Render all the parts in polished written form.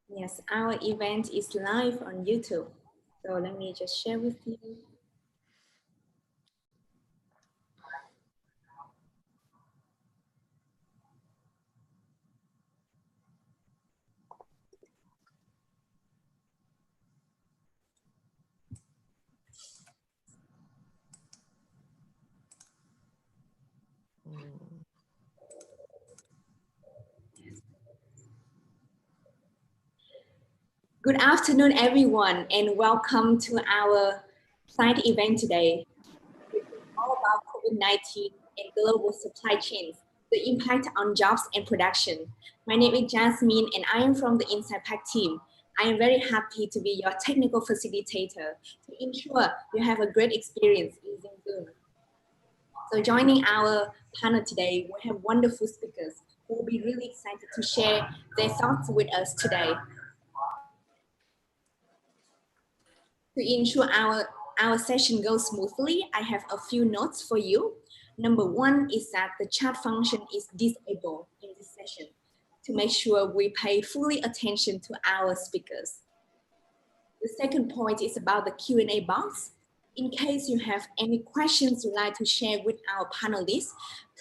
Yes, our event is live on YouTube. So let me just share with you. Good afternoon, everyone, and welcome to our side event today. It's all about COVID-19 and global supply chains, the impact on jobs and production. My name is Jasmine, and I am from the Inside Pack team. I am very happy to be your technical facilitator to ensure you have a great experience using Zoom. So joining our panel today, we have wonderful speakers who will be really excited to share their thoughts with us today. To ensure our session goes smoothly, I have a few notes for you. Number one is that the chat function is disabled in this session to make sure we pay fully attention to our speakers. The second point is about the Q&A box. In case you have any questions you'd like to share with our panelists,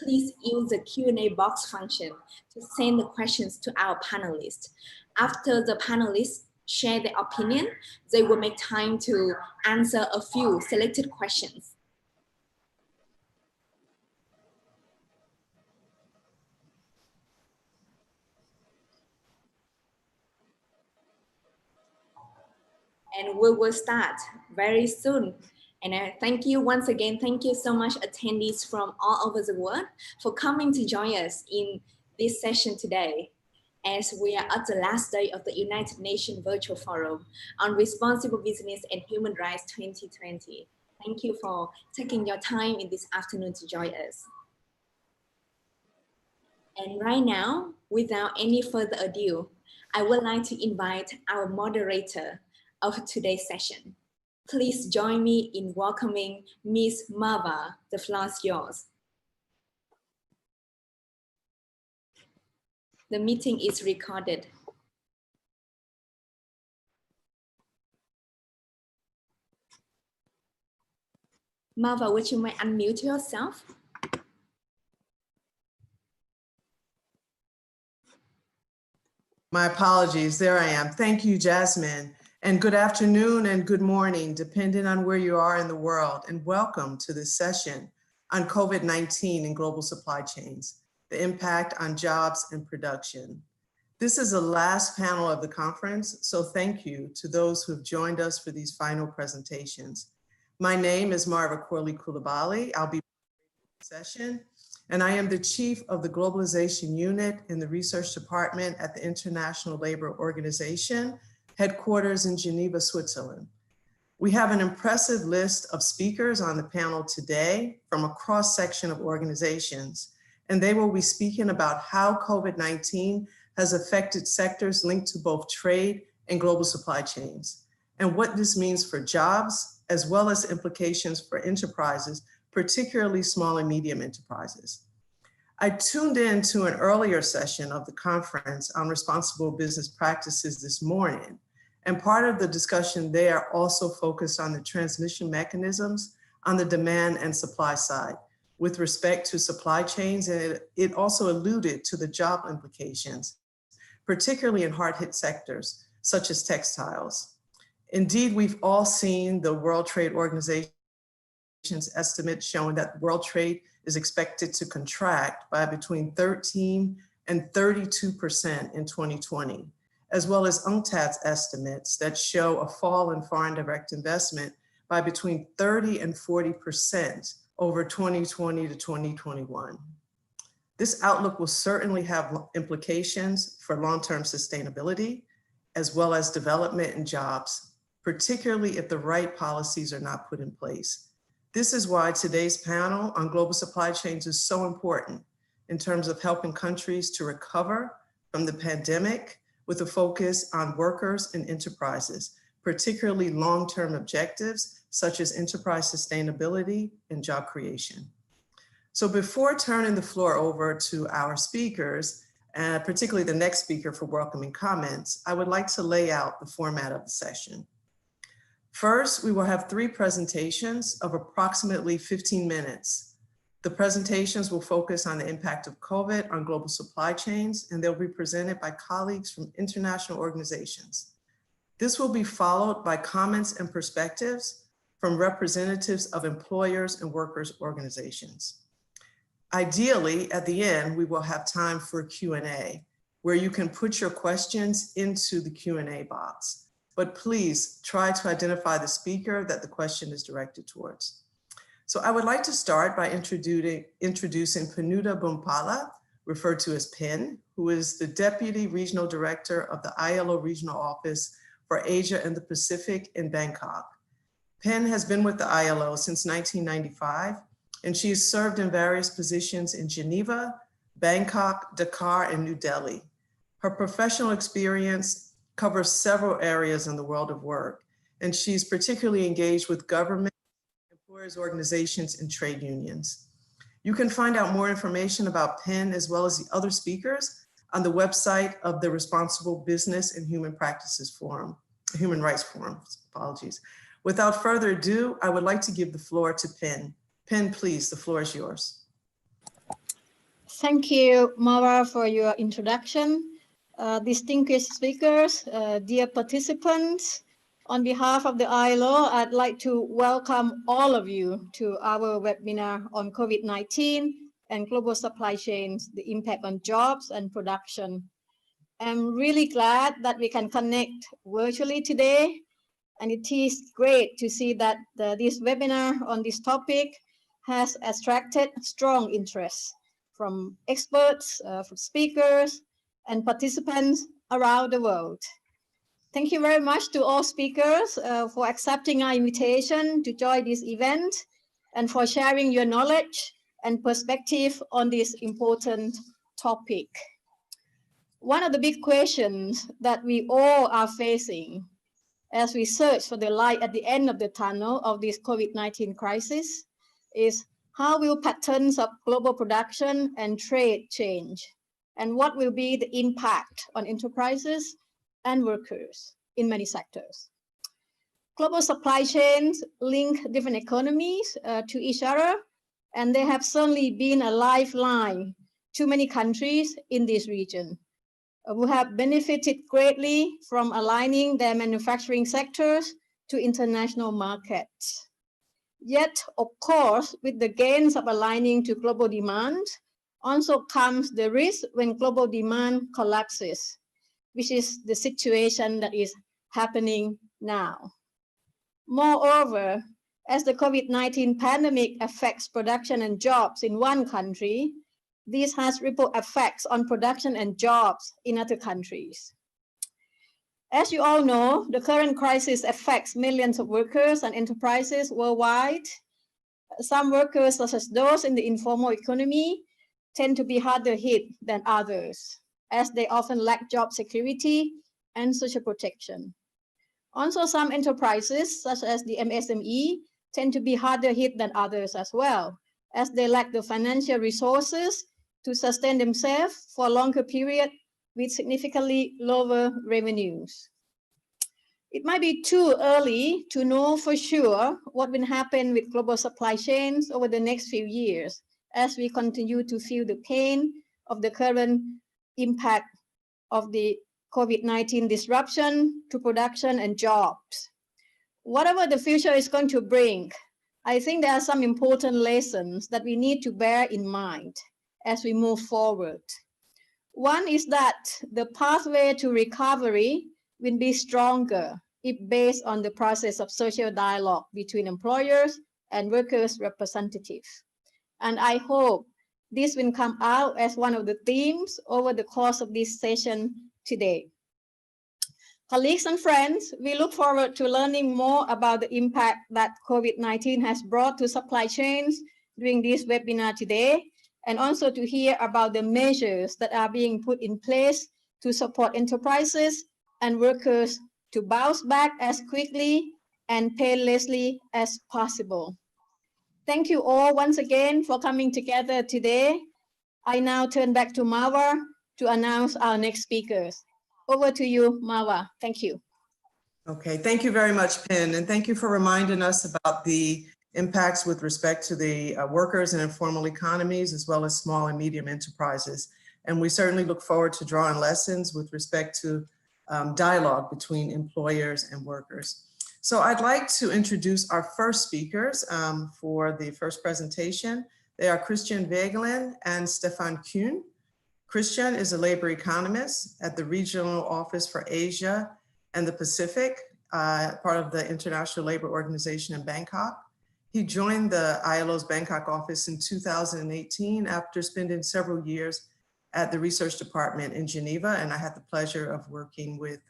please use the Q&A box function to send the questions to our panelists. After the panelists share their opinion, they will make time to answer a few selected questions. And we will start very soon. And thank you once again. Thank you so much, attendees from all over the world, for coming to join us in this session today, as we are at the last day of the United Nations Virtual Forum on Responsible Business and Human Rights 2020. Thank you for taking your time in this afternoon to join us. And right now, without any further ado, I would like to invite our moderator of today's session. Please join me in welcoming Ms. Marva. The floor is yours. The meeting is recorded. Marva, would you mind unmute yourself? My apologies, there I am. Thank you, Jasmine. And good afternoon and good morning, depending on where you are in the world. And welcome to this session on COVID-19 and global supply chains, the impact on jobs and production. This is the last panel of the conference, so thank you to those who have joined us for these final presentations. My name is Marva Coulibaly. I'll be the session, and I am the Chief of the Globalization Unit in the Research Department at the International Labor Organization, headquarters in Geneva, Switzerland. We have an impressive list of speakers on the panel today from a cross-section of organizations, and they will be speaking about how COVID-19 has affected sectors linked to both trade and global supply chains, and what this means for jobs, as well as implications for enterprises, particularly small and medium enterprises. I tuned in to an earlier session of the conference on responsible business practices this morning, and part of the discussion there also focused on the transmission mechanisms on the demand and supply side with respect to supply chains, and it also alluded to the job implications, particularly in hard-hit sectors such as textiles. Indeed, we've all seen the World Trade Organization's estimate showing that world trade is expected to contract by between 13 and 32% in 2020, as well as UNCTAD's estimates that show a fall in foreign direct investment by between 30 and 40% over 2020 to 2021. This outlook will certainly have implications for long-term sustainability, as well as development and jobs, particularly if the right policies are not put in place. This is why today's panel on global supply chains is so important in terms of helping countries to recover from the pandemic with a focus on workers and enterprises, particularly long-term objectives such as enterprise sustainability and job creation. So before turning the floor over to our speakers, particularly the next speaker for welcoming comments, I would like to lay out the format of the session. First, we will have 3 presentations of approximately 15 minutes. The presentations will focus on the impact of COVID on global supply chains, and they'll be presented by colleagues from international organizations. This will be followed by comments and perspectives from representatives of employers and workers' organizations. Ideally, at the end, we will have time for a Q&A, where you can put your questions into the Q&A box. But please try to identify the speaker that the question is directed towards. So I would like to start by introducing Panuta Bumpala, referred to as PEN, who is the Deputy Regional Director of the ILO Regional Office for Asia and the Pacific in Bangkok. PEN has been with the ILO since 1995, and she has served in various positions in Geneva, Bangkok, Dakar, and New Delhi. Her professional experience covers several areas in the world of work, and she's particularly engaged with government, employers, organizations, and trade unions. You can find out more information about PEN as well as the other speakers on the website of the Responsible Business and Human Practices Forum, Human Rights Forum, apologies. Without further ado, I would like to give the floor to PEN. PEN, please, the floor is yours. Thank you, Mara, for your introduction. Distinguished speakers, dear participants, on behalf of the ILO, I'd like to welcome all of you to our webinar on COVID-19 and global supply chains, the impact on jobs and production. I'm really glad that we can connect virtually today, and it is great to see that this webinar on this topic has attracted strong interest from experts, from speakers, and participants around the world. Thank you very much to all speakers for accepting our invitation to join this event and for sharing your knowledge and perspective on this important topic. One of the big questions that we all are facing as we search for the light at the end of the tunnel of this COVID-19 crisis is how will patterns of global production and trade change? And what will be the impact on enterprises and workers in many sectors? Global supply chains link different economies to each other, and they have certainly been a lifeline to many countries in this region who have benefited greatly from aligning their manufacturing sectors to international markets. Yet, of course, with the gains of aligning to global demand, also comes the risk when global demand collapses, which is the situation that is happening now. Moreover, as the COVID-19 pandemic affects production and jobs in one country, this has ripple effects on production and jobs in other countries. As you all know, the current crisis affects millions of workers and enterprises worldwide. Some workers, such as those in the informal economy, tend to be harder hit than others, as they often lack job security and social protection. Also, some enterprises, such as the MSME, tend to be harder hit than others as well, as they lack the financial resources to sustain themselves for a longer period with significantly lower revenues. It might be too early to know for sure what will happen with global supply chains over the next few years, as we continue to feel the pain of the current impact of the COVID-19 disruption to production and jobs. Whatever the future is going to bring, I think there are some important lessons that we need to bear in mind as we move forward. One is that the pathway to recovery will be stronger if based on the process of social dialogue between employers and workers' representatives. And I hope this will come out as one of the themes over the course of this session today. Colleagues and friends, we look forward to learning more about the impact that COVID-19 has brought to supply chains during this webinar today, and also to hear about the measures that are being put in place to support enterprises and workers to bounce back as quickly and painlessly as possible. Thank you all once again for coming together today. I now turn back to Marwa to announce our next speakers. Over to you, Marwa. Thank you. Okay, thank you very much, Pin, and thank you for reminding us about the impacts with respect to the workers in informal economies, as well as small and medium enterprises. And we certainly look forward to drawing lessons with respect to dialogue between employers and workers. So I'd like to introduce our first speakers for the first presentation. They are Christian Wegelin and Stefan Kuhn. Christian is a labor economist at the Regional Office for Asia and the Pacific, part of the International Labor Organization in Bangkok. He joined the ILO's Bangkok office in 2018 after spending several years at the research department in Geneva, and I had the pleasure of working with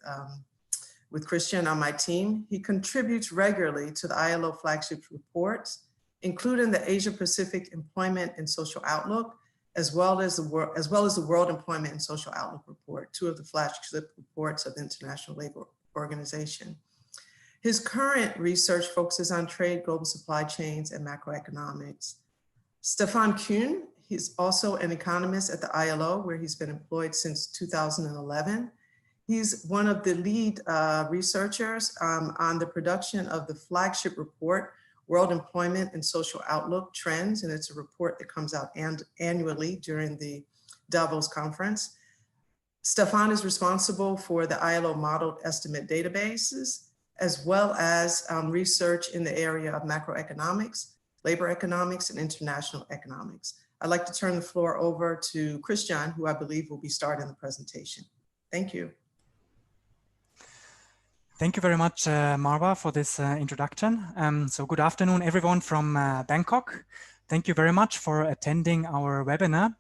Christian on my team. He contributes regularly to the ILO flagship reports, including the Asia Pacific Employment and Social Outlook, as well as the World Employment and Social Outlook report, two of the flagship reports of the International Labor Organization. His current research focuses on trade, global supply chains, and macroeconomics. Stefan Kuhn, he's also an economist at the ILO, where he's been employed since 2011. He's one of the lead researchers on the production of the flagship report, World Employment and Social Outlook Trends, and it's a report that comes out annually during the Davos conference. Stefan is responsible for the ILO modeled estimate databases, as well as research in the area of macroeconomics, labor economics, and international economics. I'd like to turn the floor over to Christian, who I believe will be starting the presentation. Thank you. Thank you very much, Marwa, for this introduction. So good afternoon, everyone from Bangkok. Thank you very much for attending our webinar.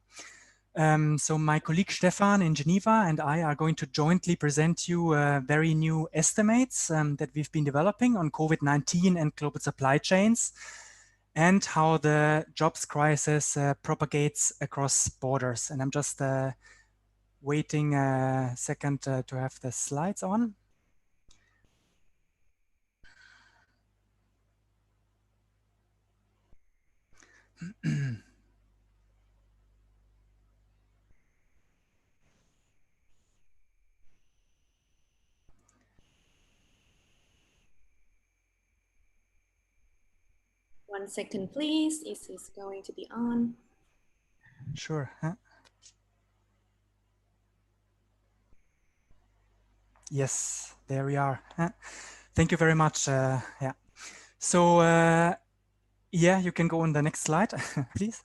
So my colleague Stefan in Geneva and I are going to jointly present you very new estimates that we've been developing on COVID-19 and global supply chains, and how the jobs crisis propagates across borders. And I'm just waiting a second to have the slides on. 1 second, please. Is this going to be on? Sure. Yes, there we are. Thank you very much. Yeah. So, yeah, you can go on the next slide, please.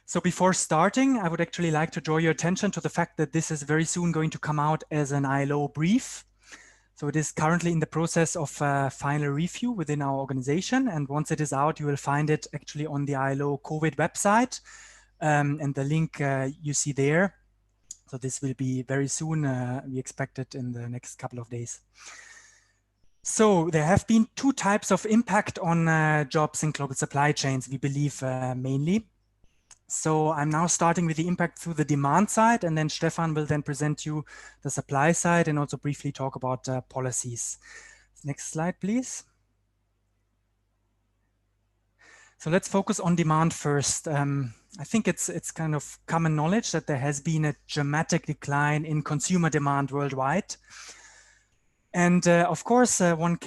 So before starting, I would actually like to draw your attention to the fact that this is very soon going to come out as an ILO brief. So it is currently in the process of final review within our organization. And once it is out, you will find it actually on the ILO COVID website. And the link you see there. So this will be very soon. We expect it in the next couple of days. So there have been two types of impact on jobs in global supply chains, we believe mainly. So I'm now starting with the impact through the demand side, and then Stefan will then present you the supply side and also briefly talk about policies. Next slide, please. So let's focus on demand first. I think it's kind of common knowledge that there has been a dramatic decline in consumer demand worldwide. And of course, one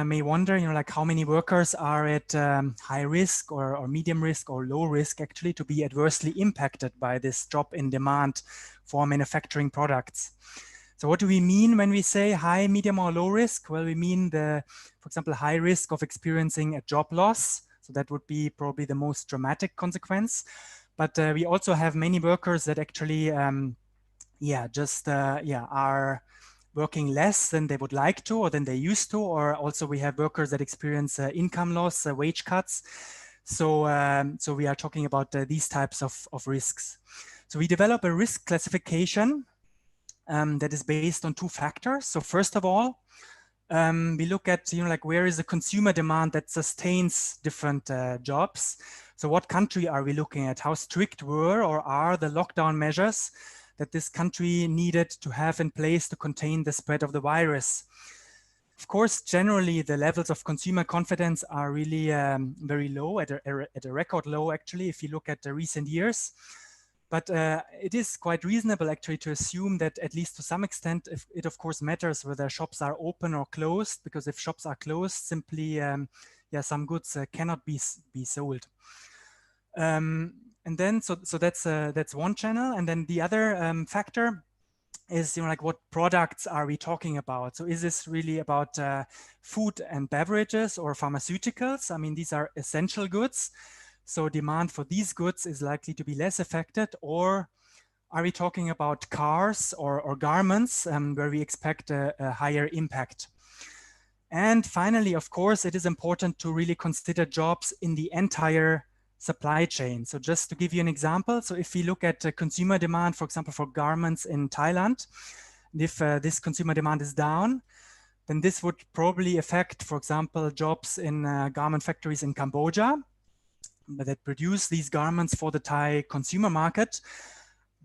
may wonder, like how many workers are at high risk or medium risk or low risk actually to be adversely impacted by this drop in demand for manufacturing products. So what do we mean when we say high, medium or low risk? Well, we mean for example, high risk of experiencing a job loss. So that would be probably the most dramatic consequence. But we also have many workers that actually, are working less than they would like to or than they used to, or also we have workers that experience income loss, wage cuts. So, so we are talking about these types of risks. So we develop a risk classification that is based on two factors. So first of all, we look at, like where is the consumer demand that sustains different jobs. So what country are we looking at? How strict were or are the lockdown measures that this country needed to have in place to contain the spread of the virus? Of course, generally, the levels of consumer confidence are really very low, at a record low, actually, if you look at the recent years. But it is quite reasonable actually to assume that at least to some extent, if it of course matters whether shops are open or closed, because if shops are closed, simply yeah, some goods cannot be sold. And then so that's one channel, and then the other factor is, you know, like what products are we talking about? So is this really about food and beverages or pharmaceuticals? I mean, these are essential goods. So demand for these goods is likely to be less affected. Or are we talking about cars or garments where we expect a higher impact? And finally, of course, it is important to really consider jobs in the entire supply chain. So just to give you an example, so if we look at consumer demand, for example, for garments in Thailand, if this consumer demand is down, then this would probably affect, for example, jobs in garment factories in Cambodia that produce these garments for the Thai consumer market.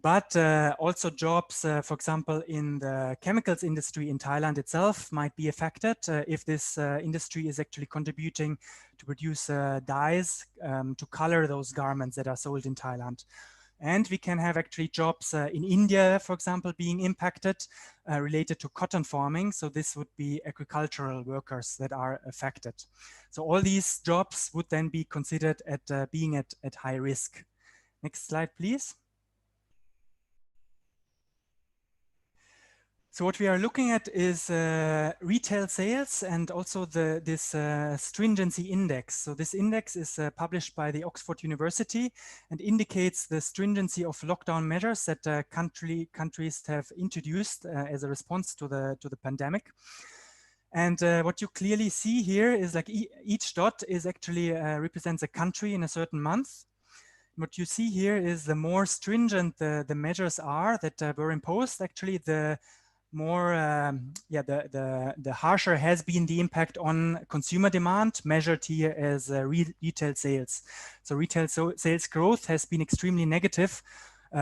But also jobs, for example, in the chemicals industry in Thailand itself might be affected if this industry is actually contributing to produce dyes to color those garments that are sold in Thailand. And we can have actually jobs in India, for example, being impacted related to cotton farming. So this would be agricultural workers that are affected. So all these jobs would then be considered at being at high risk. Next slide, please. So what we are looking at is retail sales and also this stringency index. So this index is published by the Oxford University and indicates the stringency of lockdown measures that countries have introduced as a response to the pandemic. And what you clearly see here is like each dot is actually represents a country in a certain month. What you see here is the more stringent the measures are that were imposed, actually the more, the harsher has been the impact on consumer demand, measured here as retail sales. So retail sales growth has been extremely negative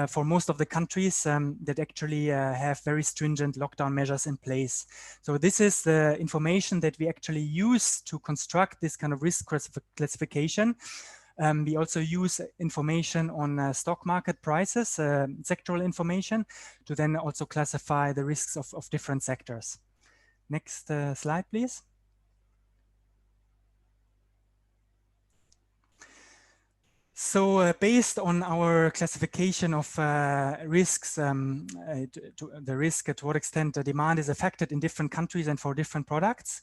for most of the countries that actually have very stringent lockdown measures in place. So this is the information that we actually use to construct this kind of risk classification. We also use information on stock market prices, sectoral information, to then also classify the risks of different sectors. Next slide, please. So based on our classification of risks, the risk to what extent the demand is affected in different countries and for different products,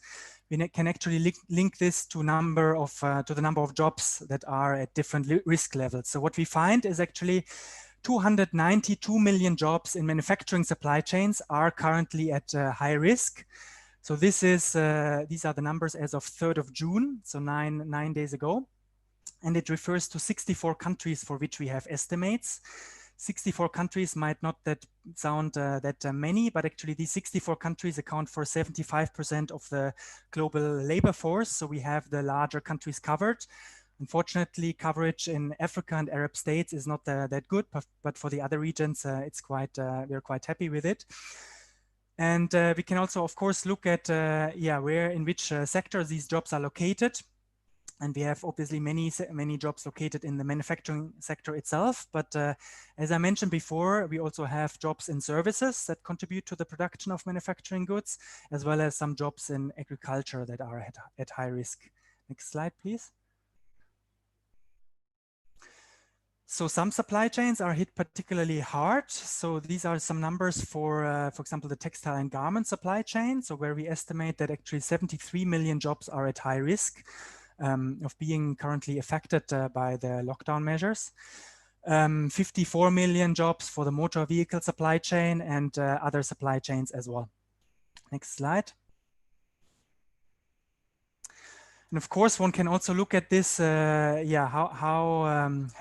we can actually link this to the number of jobs that are at different risk levels. So what we find is actually 292 million jobs in manufacturing supply chains are currently at high risk. So this is these are the numbers as of 3rd of June, so nine days ago. And it refers to 64 countries for which we have estimates. 64 countries might not sound that many, but actually these 64 countries account for 75% of the global labor force. So we have the larger countries covered. Unfortunately, coverage in Africa and Arab states is not that good, but for the other regions, it's quite we're quite happy with it. And we can also, of course, look at where in which sectors these jobs are located. And we have obviously many jobs located in the manufacturing sector itself. But as I mentioned before, we also have jobs in services that contribute to the production of manufacturing goods, as well as some jobs in agriculture that are at high risk. Next slide, please. So some supply chains are hit particularly hard. So these are some numbers for example, the textile and garment supply chain. So where we estimate that actually 73 million jobs are at high risk of being currently affected by the lockdown measures. 54 million jobs for the motor vehicle supply chain and other supply chains as well. Next slide. And of course, one can also look at this. How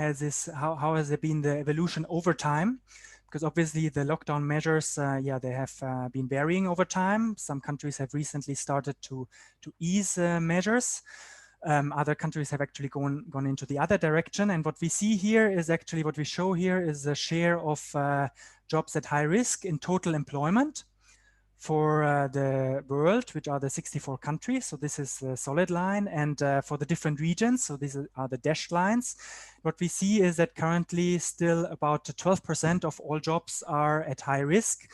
has there been the evolution over time? Because obviously the lockdown measures, they have been varying over time. Some countries have recently started to ease measures. Other countries have actually gone into the other direction. And what we see here is actually what we show here is the share of jobs at high risk in total employment for the world, which are the 64 countries. So this is the solid line, and for the different regions, so these are the dashed lines. What we see is that currently still about 12% of all jobs are at high risk.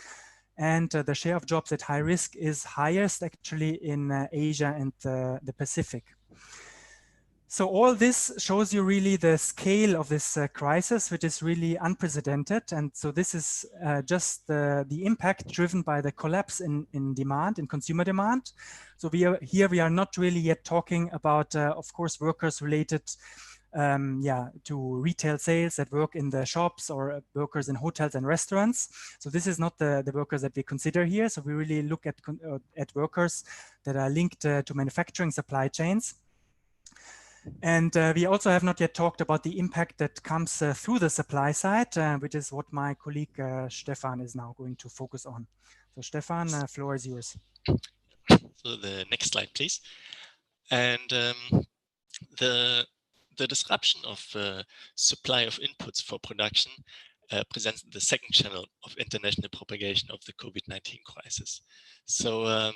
And the share of jobs at high risk is highest actually in Asia and the Pacific. So all this shows you really the scale of this crisis, which is really unprecedented. And so this is just the impact driven by the collapse in demand, in consumer demand. So we are not really yet talking about, of course, workers related to retail sales that work in the shops, or workers in hotels and restaurants. So this is not the workers that we consider here. So we really look at workers that are linked to manufacturing supply chains. And we also have not yet talked about the impact that comes through the supply side, which is what my colleague Stefan is now going to focus on. So Stefan, floor is yours. So the next slide, please. And the disruption of supply of inputs for production presents the second channel of international propagation of the COVID-19 crisis. So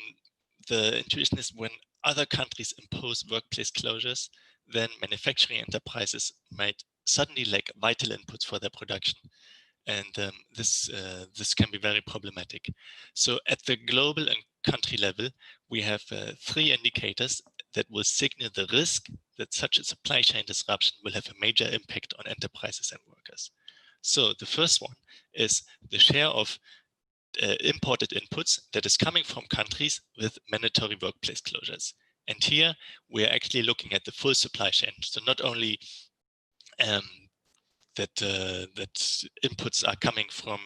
the intuition is when other countries impose workplace closures, then manufacturing enterprises might suddenly lack vital inputs for their production. And this can be very problematic. So at the global and country level, we have 3 indicators that will signal the risk that such a supply chain disruption will have a major impact on enterprises and workers. So the first one is the share of imported inputs that is coming from countries with mandatory workplace closures. And here we are actually looking at the full supply chain. So not only that inputs are coming from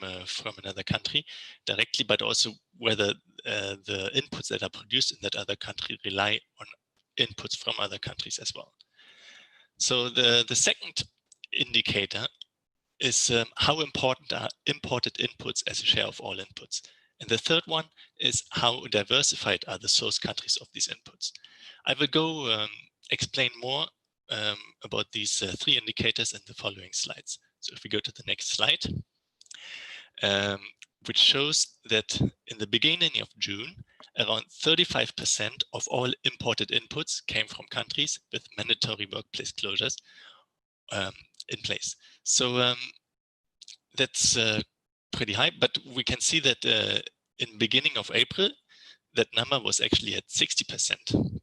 another country directly, but also whether the inputs that are produced in that other country rely on inputs from other countries as well. So the second indicator is how important are imported inputs as a share of all inputs. And the third one is how diversified are the source countries of these inputs. I will go explain more about these 3 indicators in the following slides. So if we go to the next slide, which shows that in the beginning of June, around 35% of all imported inputs came from countries with mandatory workplace closures in place. So that's pretty high, but we can see that in the beginning of April, that number was actually at 60%.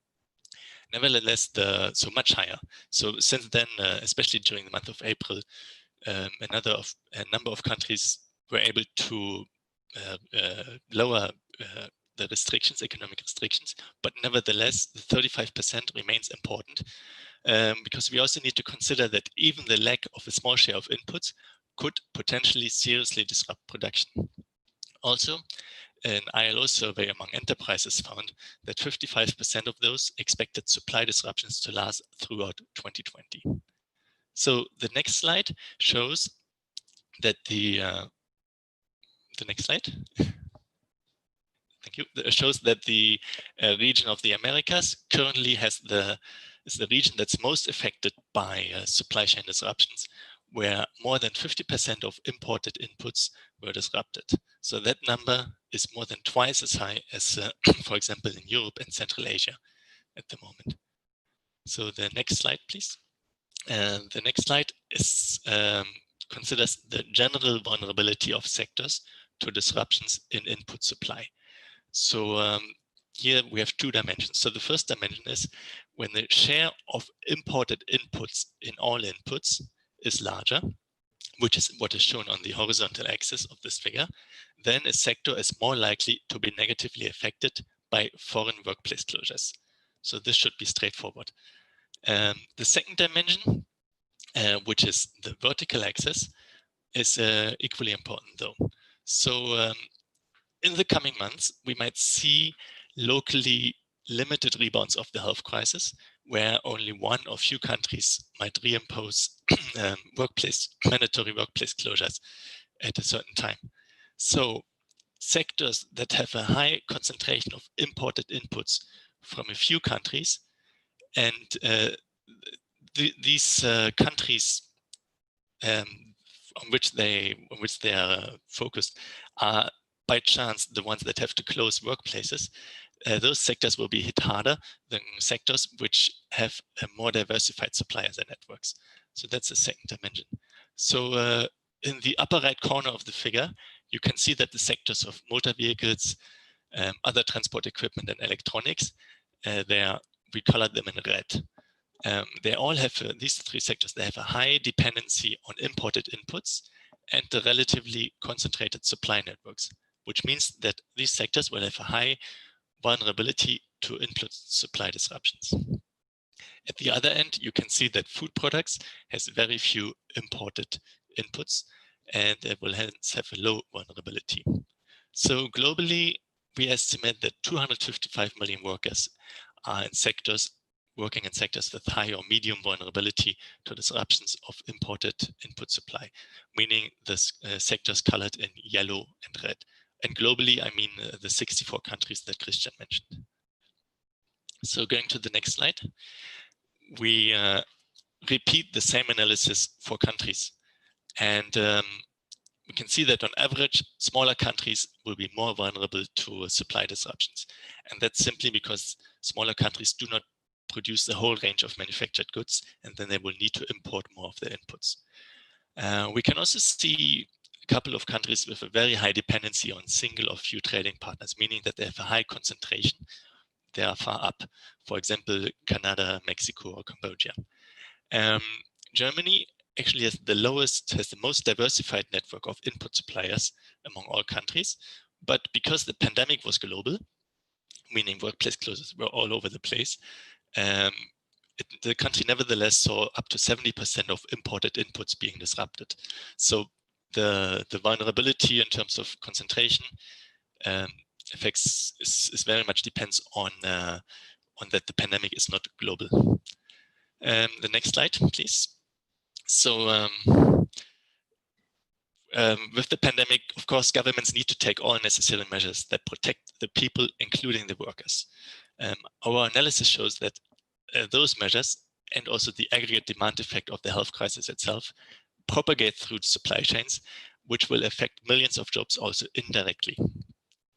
Nevertheless, so much higher. So since then, especially during the month of April, a number of countries were able to lower the restrictions, economic restrictions, but nevertheless, the 35% remains important because we also need to consider that even the lack of a small share of inputs could potentially seriously disrupt production. Also, an ILO survey among enterprises found that 55% of those expected supply disruptions to last throughout 2020. So the next slide shows that the next slide. Thank you. It shows that the region of the Americas currently is the region that's most affected by supply chain disruptions, where more than 50% of imported inputs were disrupted. So that number is more than twice as high as, for example, in Europe and Central Asia at the moment. So the next slide, please. The next slide is considers the general vulnerability of sectors to disruptions in input supply. So here we have 2 dimensions. So the first dimension is when the share of imported inputs in all inputs is larger, which is what is shown on the horizontal axis of this figure, then a sector is more likely to be negatively affected by foreign workplace closures. So this should be straightforward. The second dimension, which is the vertical axis, is equally important though. So in the coming months, we might see locally limited rebounds of the health crisis, where only one or few countries might reimpose mandatory workplace closures at a certain time. So sectors that have a high concentration of imported inputs from a few countries, and these countries on which they are focused are by chance the ones that have to close workplaces, those sectors will be hit harder than sectors which have more diversified suppliers and networks. So that's the second dimension. So in the upper right corner of the figure, you can see that the sectors of motor vehicles, other transport equipment and electronics, we colored them in red. They all have, these three sectors, they have a high dependency on imported inputs and the relatively concentrated supply networks, which means that these sectors will have a high vulnerability to input supply disruptions. At the other end, you can see that food products has very few imported inputs and they will hence have a low vulnerability. So globally, we estimate that 255 million workers are in sectors working in sectors with high or medium vulnerability to disruptions of imported input supply, meaning the sectors colored in yellow and red. And globally, I mean the 64 countries that Christian mentioned. So going to the next slide, we repeat the same analysis for countries. And we can see that on average, smaller countries will be more vulnerable to supply disruptions. And that's simply because smaller countries do not produce the whole range of manufactured goods, and then they will need to import more of their inputs. We can also see a couple of countries with a very high dependency on single or few trading partners, meaning that they have a high concentration. They are far up, for example, Canada, Mexico, or Cambodia. Germany actually has the most diversified network of input suppliers among all countries. But because the pandemic was global, meaning workplace closures were all over the place, the country nevertheless saw up to 70% of imported inputs being disrupted. So the vulnerability in terms of concentration effects is very much depends on that the pandemic is not global. The next slide, please. So with the pandemic, of course, governments need to take all necessary measures that protect the people, including the workers. Our analysis shows that those measures and also the aggregate demand effect of the health crisis itself propagate through the supply chains, which will affect millions of jobs also indirectly.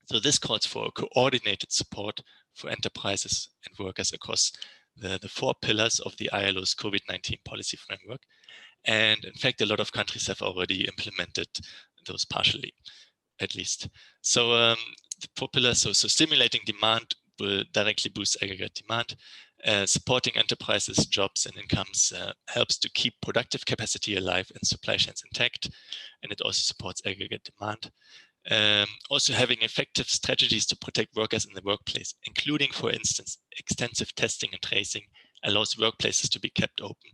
So this calls for a coordinated support for enterprises and workers across the 4 pillars of the ILO's COVID-19 policy framework. And in fact, a lot of countries have already implemented those partially, at least. So the 4 pillars, so stimulating demand will directly boost aggregate demand. Supporting enterprises, jobs, and incomes helps to keep productive capacity alive and supply chains intact. And it also supports aggregate demand. Also having effective strategies to protect workers in the workplace, including, for instance, extensive testing and tracing, allows workplaces to be kept open.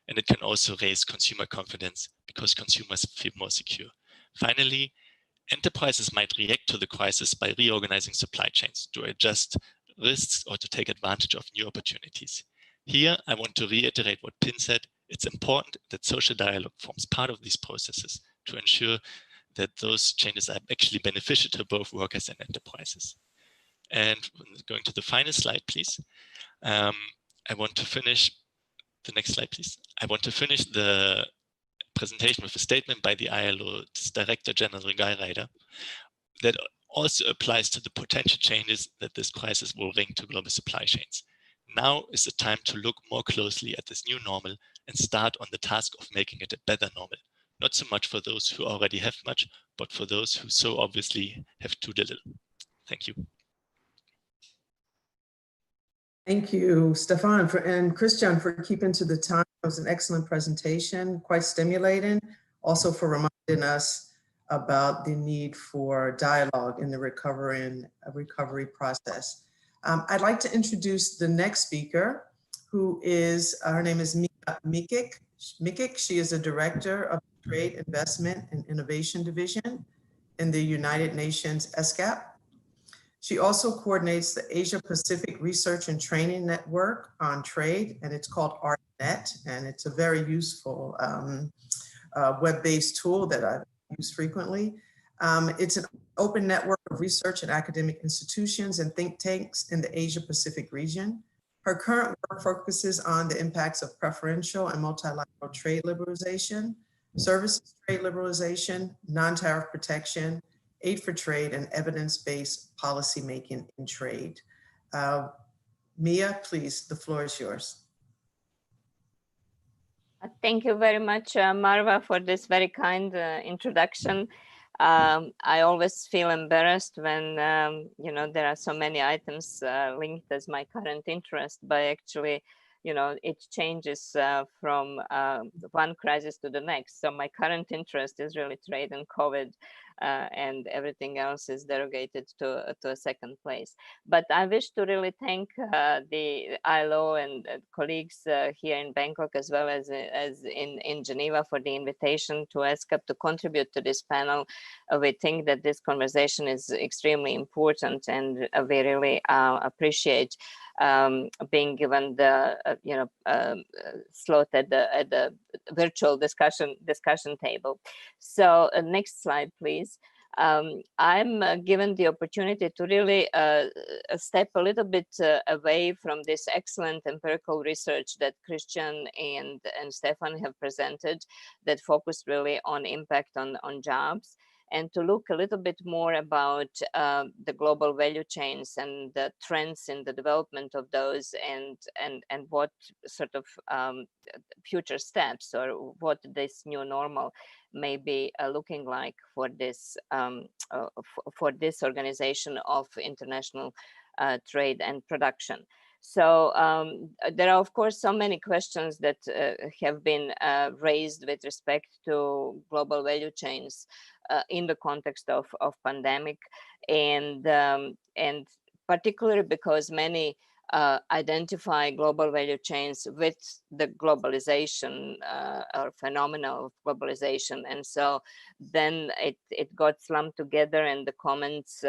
And it can also raise consumer confidence because consumers feel more secure. Finally, enterprises might react to the crisis by reorganizing supply chains to adjust risks or to take advantage of new opportunities. Here, I want to reiterate what Pin said. It's important that social dialogue forms part of these processes to ensure that those changes are actually beneficial to both workers and enterprises. And going to the final slide, please. I want to finish, the next slide, please. I want to finish the presentation with a statement by the ILO's Director General Guy Ryder that also applies to the potential changes that this crisis will bring to global supply chains. Now is the time to look more closely at this new normal and start on the task of making it a better normal. Not so much for those who already have much, but for those who so obviously have too little. Thank you. Thank you, Stefan, and Christian, for keeping to the time. It was an excellent presentation, quite stimulating, also for reminding us about the need for dialogue in the recovery process. I'd like to introduce the next speaker, who is, her name is Mika Mikic. She is a director of the Trade, Investment, and Innovation Division in the United Nations ESCAP. She also coordinates the Asia Pacific Research and Training Network on Trade, and it's called ARTNet, and it's a very useful web-based tool that I use frequently. It's an open network of research and academic institutions and think tanks in the Asia Pacific region. Her current work focuses on the impacts of preferential and multilateral trade liberalization, services trade liberalization, non-tariff protection, aid for trade, and evidence-based policymaking in trade. Mia, please, the floor is yours. Thank you very much, Marva, for this very kind introduction. I always feel embarrassed when, you know, there are so many items linked as my current interest, but actually, you know, it changes from one crisis to the next. So my current interest is really trade and COVID, and everything else is derogated to a second place. But I wish to really thank the ILO and colleagues here in Bangkok, as well as in Geneva, for the invitation to ESCAP to contribute to this panel. We think that this conversation is extremely important, and we really appreciate being given the slot at the virtual discussion table. So next slide, please. I'm given the opportunity to really step a little bit away from this excellent empirical research that Christian and Stefan have presented, that focused really on impact on jobs, and to look a little bit more about the global value chains and the trends in the development of those, and what sort of future steps, or what this new normal may be looking like for this organization of international trade and production. So there are, of course, so many questions that have been raised with respect to global value chains in the context of pandemic, and particularly because many identify global value chains with the globalization or phenomena of globalization, and so then it got lumped together, and the comments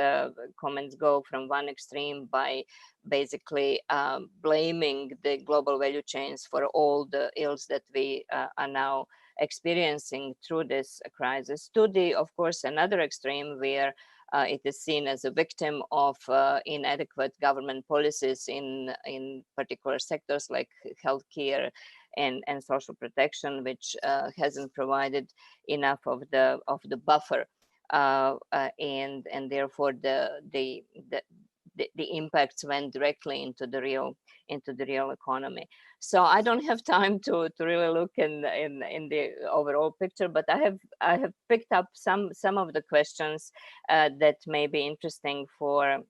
go from one extreme by basically blaming the global value chains for all the ills that we are now experiencing through this crisis, to the, of course, another extreme where it is seen as a victim of inadequate government policies in particular sectors like healthcare and social protection, which hasn't provided enough of the buffer, and therefore the impacts went directly into the real economy. So I don't have time to really look in the overall picture, but I have picked up some of the questions that may be interesting for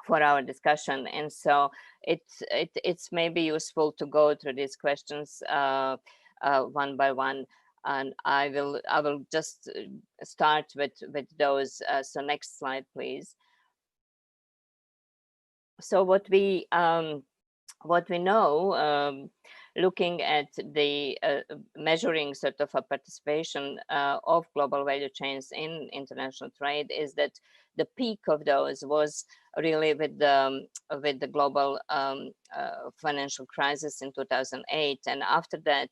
our discussion, and so it's maybe useful to go through these questions one by one, and I will just start with those. So next slide, please. So what we know, looking at the measuring sort of a participation of global value chains in international trade, is that the peak of those was really with the global financial crisis in 2008, and after that,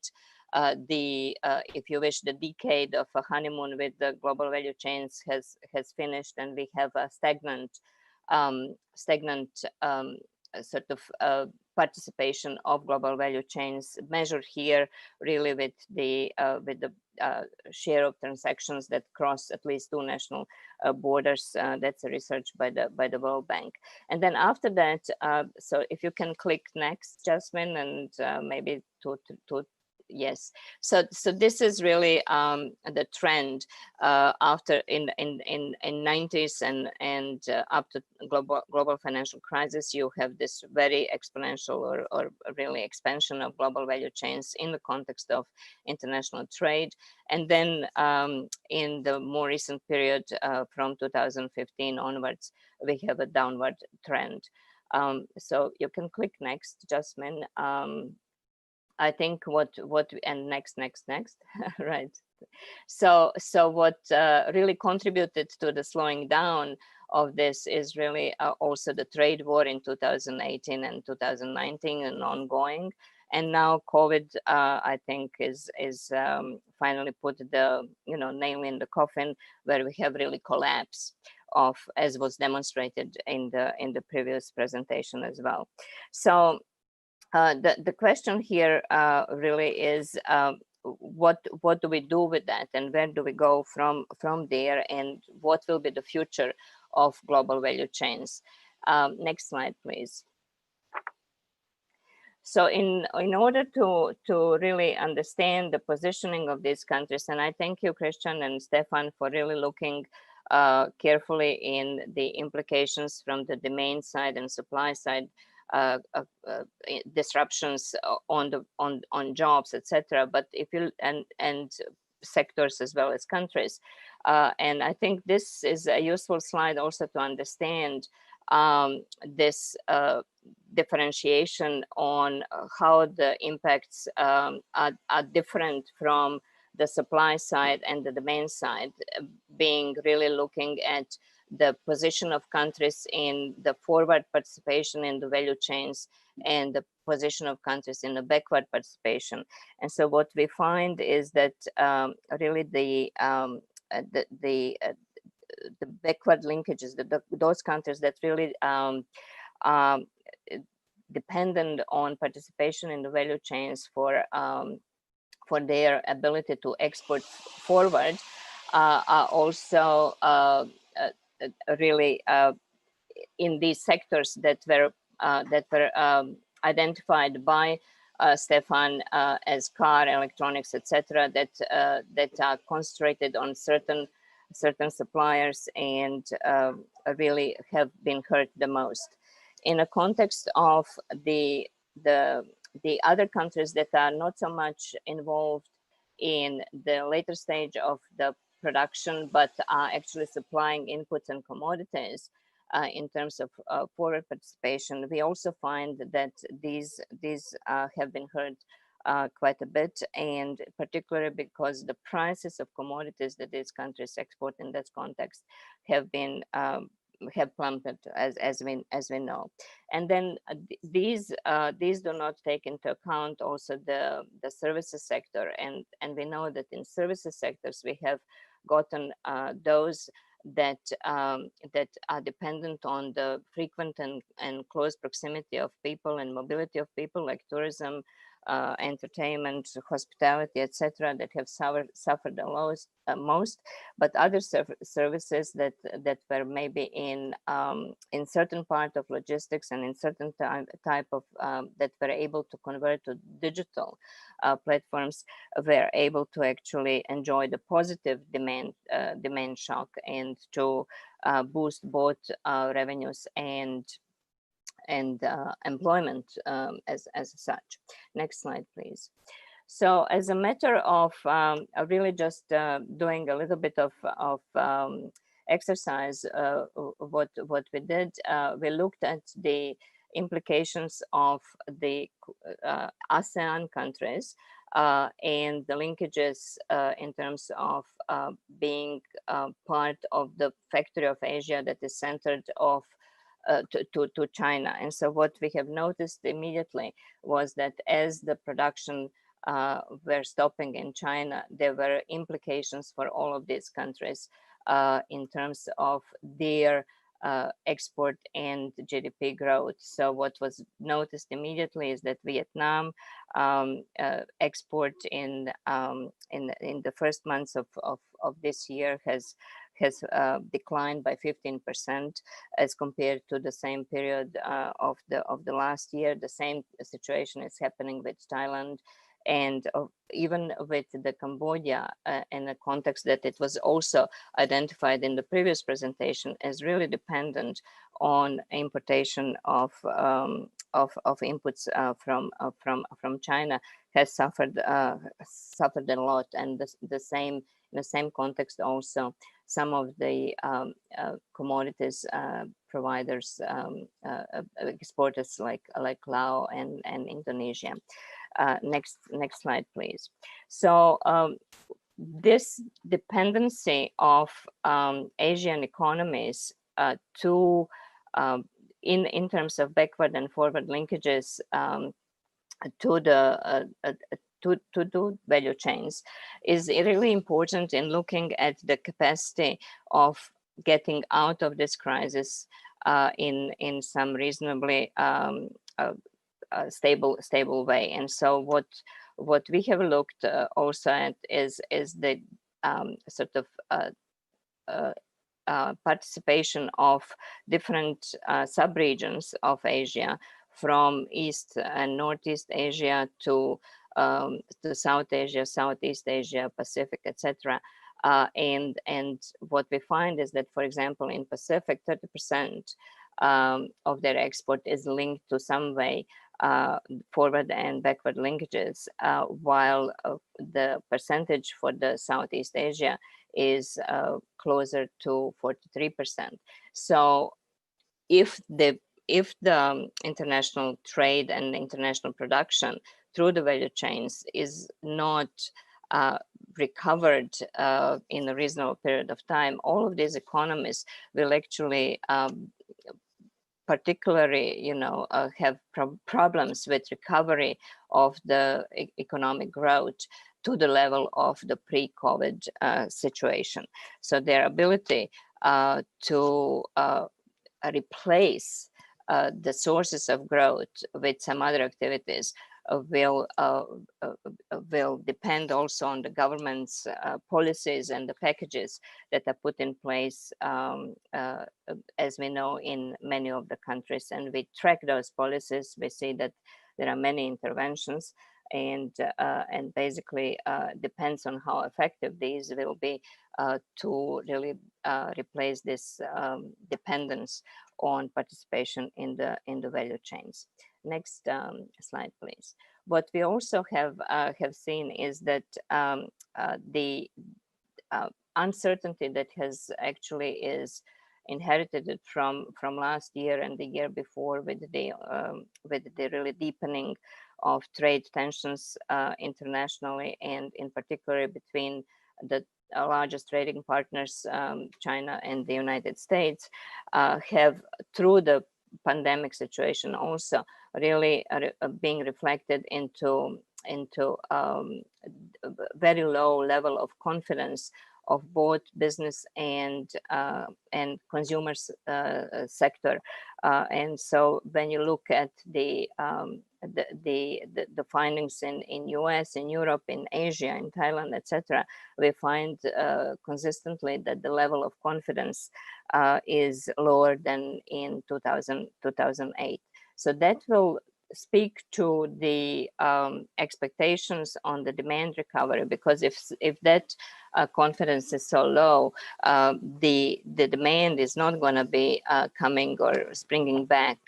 if you wish, the decade of a honeymoon with the global value chains has finished, and we have a stagnant sort of participation of global value chains, measured here really with the share of transactions that cross at least two national borders. That's a research by the World Bank. And then after that, so if you can click next, Jasmine, and maybe to yes. So this is really the trend after in 90s and up to global financial crisis. You have this very exponential or really expansion of global value chains in the context of international trade. And then in the more recent period from 2015 onwards, we have a downward trend. So you can click next, Jasmine. I think what and next, right. So what really contributed to the slowing down of this is really also the trade war in 2018 and 2019 and ongoing. And now COVID, I think, is finally put the nail in the coffin, where we have really collapse of, as was demonstrated in the previous presentation as well. So the question here really is what do we do with that, and where do we go from there, and what will be the future of global value chains? Next slide, please. So in order to really understand the positioning of these countries, and I thank you, Christian and Stefan, for really looking carefully in the implications from the demand side and supply side, disruptions on jobs, etc. But if you and sectors as well as countries, and I think this is a useful slide also to understand this differentiation on how the impacts are different from the supply side and the demand side, being really looking at the position of countries in the forward participation in the value chains and the position of countries in the backward participation. And so what we find is that really the backward linkages, those countries that really dependent on participation in the value chains for their ability to export forward, are also really in these sectors that were identified by Stefan as car, electronics, etc., that are concentrated on certain suppliers and really have been hurt the most. In a context of the other countries that are not so much involved in the later stage of the production, but are actually supplying inputs and commodities in terms of forward participation, we also find that these have been hurt quite a bit, and particularly because the prices of commodities that these countries export in this context have been have plummeted, as we know. And then these do not take into account also the services sector, and we know that in services sectors we have gotten those that are dependent on the frequent and close proximity of people and mobility of people, like tourism, entertainment, hospitality, etc., that have suffered the most. But other services that were maybe in certain part of logistics and in certain type of that were able to convert to digital platforms were able to actually enjoy the positive demand shock and to boost both revenues and employment as such. Next slide, please. So as a matter of really just doing a little bit of exercise, what we did, we looked at the implications of the ASEAN countries and the linkages in terms of being part of the factory of Asia that is centered to China. And so what we have noticed immediately was that as the production were stopping in China, there were implications for all of these countries in terms of their export and GDP growth. So what was noticed immediately is that Vietnam export in the first months of this year has declined by 15% as compared to the same period of the last year. The same situation is happening with Thailand, and even with the Cambodia in a context that it was also identified in the previous presentation as really dependent on importation of inputs from China, has suffered a lot. And the same in the same context also some of the commodities providers, exporters like Laos and Indonesia. Next slide, please. So this dependency of Asian economies to in terms of backward and forward linkages to value chains is really important in looking at the capacity of getting out of this crisis in some reasonably stable way. And so what we have looked also at is the sort of participation of different sub-regions of Asia, from East and Northeast Asia to South Asia, Southeast Asia, Pacific, etc. And what we find is that, for example, in Pacific, 30% of their export is linked to some way forward and backward linkages, while the percentage for the Southeast Asia is closer to 43%. So if the international trade and international production through the value chains is not recovered in a reasonable period of time, all of these economies will actually particularly, have problems with recovery of the economic growth to the level of the pre-COVID situation. So their ability to replace the sources of growth with some other activities will depend also on the government's policies and the packages that are put in place, as we know, in many of the countries. And we track those policies. We see that there are many interventions, and basically depends on how effective these will be to really replace this dependence on participation in the value chains. Next slide, please. What we also have seen is that the uncertainty that has actually is inherited from last year and the year before, with the really deepening of trade tensions internationally, and in particular between the largest trading partners, China and the United States, have, through the pandemic situation, also really being reflected into very low level of confidence of both business and consumers sector. And so when you look at the findings in US, in Europe, in Asia, in Thailand, etc., we find consistently that the level of confidence is lower than in 2008. So that will speak to the expectations on the demand recovery, because if that confidence is so low, the demand is not going to be coming or springing back,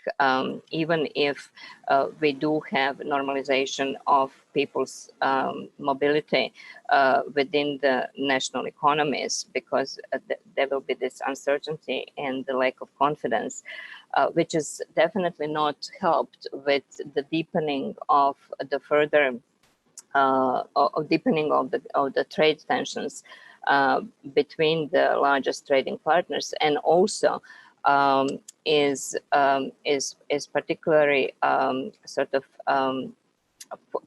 even if we do have normalization of people's mobility within the national economies, because there will be this uncertainty and the lack of confidence, which is definitely not helped with the deepening of the further deepening of the trade tensions between the largest trading partners, and also is particularly sort of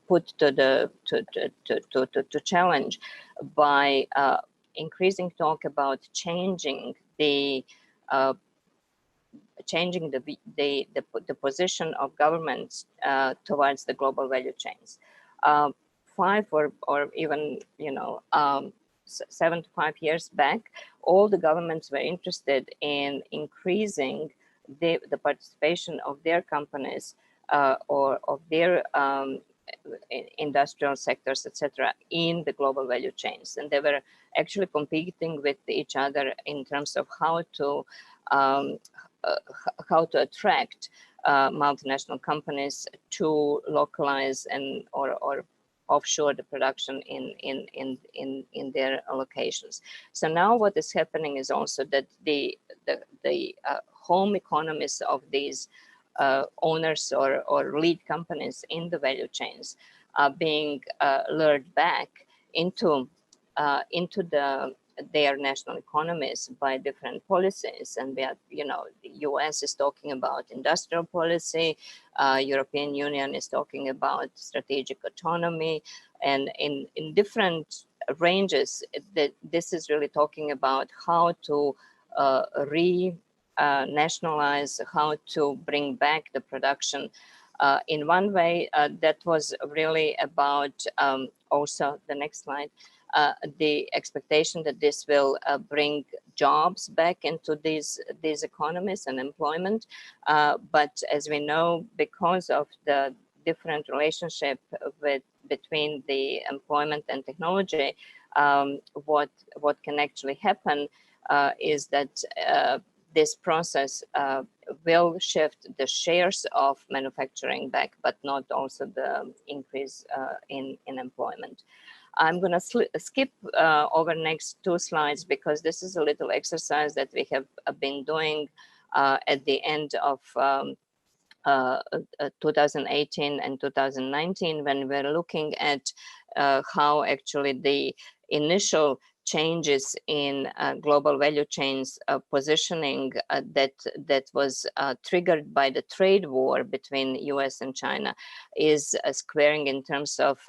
put to challenge by increasing talk about changing the position of governments towards the global value chains. 5 or even 7 to 5 years back, all the governments were interested in increasing the participation of their companies or of their industrial sectors, etc., in the global value chains, and they were actually competing with each other in terms of how to attract multinational companies to localize and or offshore the production in their locations. So now what is happening is also that the home economies of these owners or lead companies in the value chains are being lured back into their national economies by different policies. And we are, the US is talking about industrial policy, European Union is talking about strategic autonomy, and in different ranges, this is really talking about how to nationalize, how to bring back the production In one way, that was really about also the next slide, the expectation that this will bring jobs back into these economies and employment. But as we know, because of the different relationship between the employment and technology, what can actually happen is that this process will shift the shares of manufacturing back, but not also the increase in employment. I'm going to skip over next two slides because this is a little exercise that we have been doing at the end of 2018 and 2019, when we're looking at how actually the initial changes in global value chains positioning that was triggered by the trade war between US and China is squaring in terms of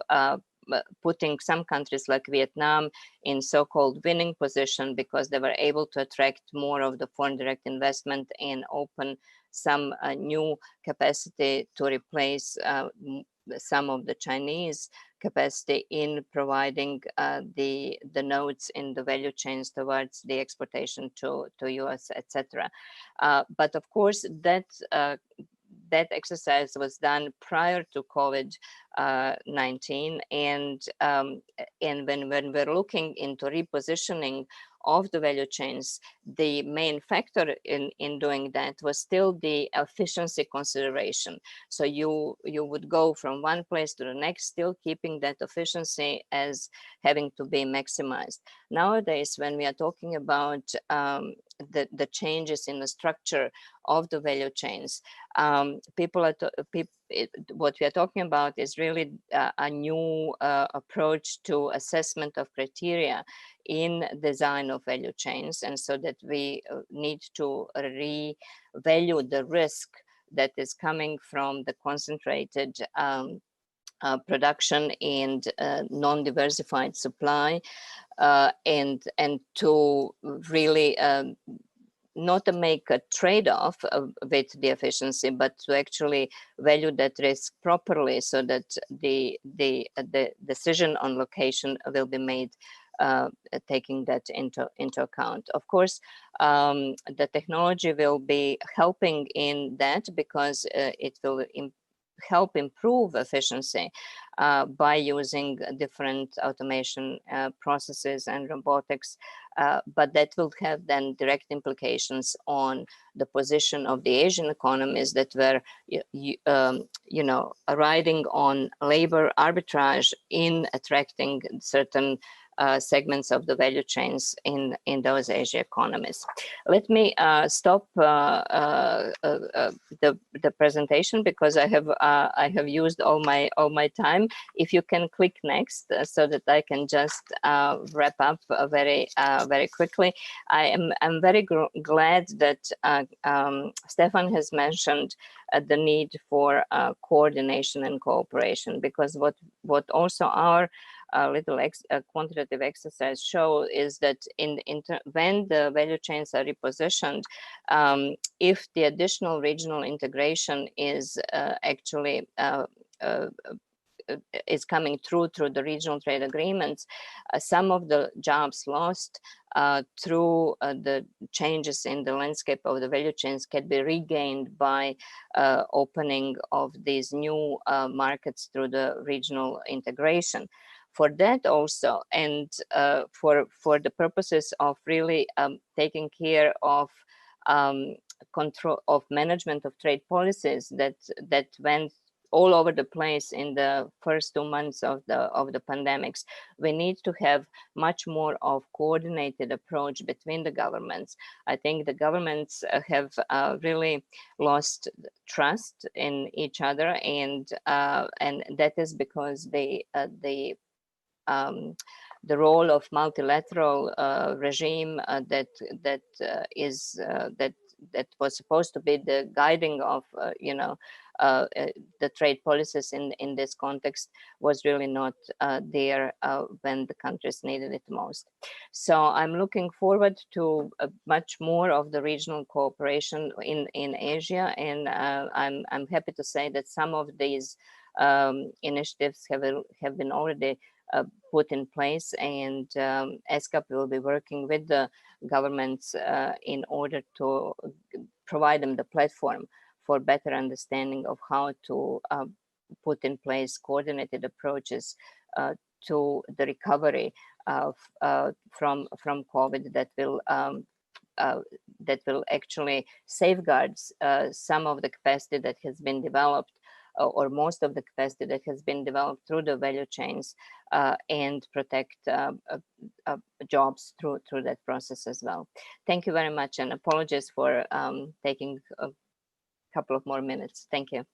putting some countries like Vietnam in so-called winning position because they were able to attract more of the foreign direct investment and open some new capacity to replace some of the Chinese capacity in providing the nodes in the value chains towards the exportation to US, etc. But of course, that exercise was done prior to COVID-19, and when we're looking into repositioning of the value chains, the main factor in doing that was still the efficiency consideration. So you would go from one place to the next, still keeping that efficiency as having to be maximized. Nowadays, when we are talking about the changes in the structure of the value chains, what we are talking about is really a new approach to assessment of criteria in design of value chains, and so that we need to revalue the risk that is coming from the concentrated production and non-diversified supply, and to really not to make a trade-off with the efficiency, but to actually value that risk properly so that the decision on location will be made taking that into account. Of course, the technology will be helping in that because it will help improve efficiency by using different automation processes and robotics, but that will have then direct implications on the position of the Asian economies that were, riding on labor arbitrage in attracting certain segments of the value chains in those Asia economies. Let me stop the presentation because I have used all my time. If you can click next so that I can just wrap up very quickly. I'm very glad that Stefan has mentioned the need for coordination and cooperation, because what also our little quantitative exercise show is that when the value chains are repositioned, if the additional regional integration is actually is coming through the regional trade agreements, some of the jobs lost through the changes in the landscape of the value chains can be regained by opening of these new markets through the regional integration. For that also, and for the purposes of really taking care of control of management of trade policies that went all over the place in the first 2 months of the pandemics, we need to have much more of coordinated approach between the governments. I think the governments have really lost trust in each other, and that is because the role of multilateral regime that was supposed to be the guiding of the trade policies in this context was really not there when the countries needed it most. So I'm looking forward to much more of the regional cooperation in Asia, and I'm happy to say that some of these initiatives have been already put in place, and ESCAP will be working with the governments in order to provide them the platform for better understanding of how to put in place coordinated approaches to the recovery of, from COVID that will actually safeguard some of the capacity that has been developed, or most of the capacity that has been developed through the value chains, and protect jobs through that process as well. Thank you very much, and apologies for taking a couple of more minutes. Thank you.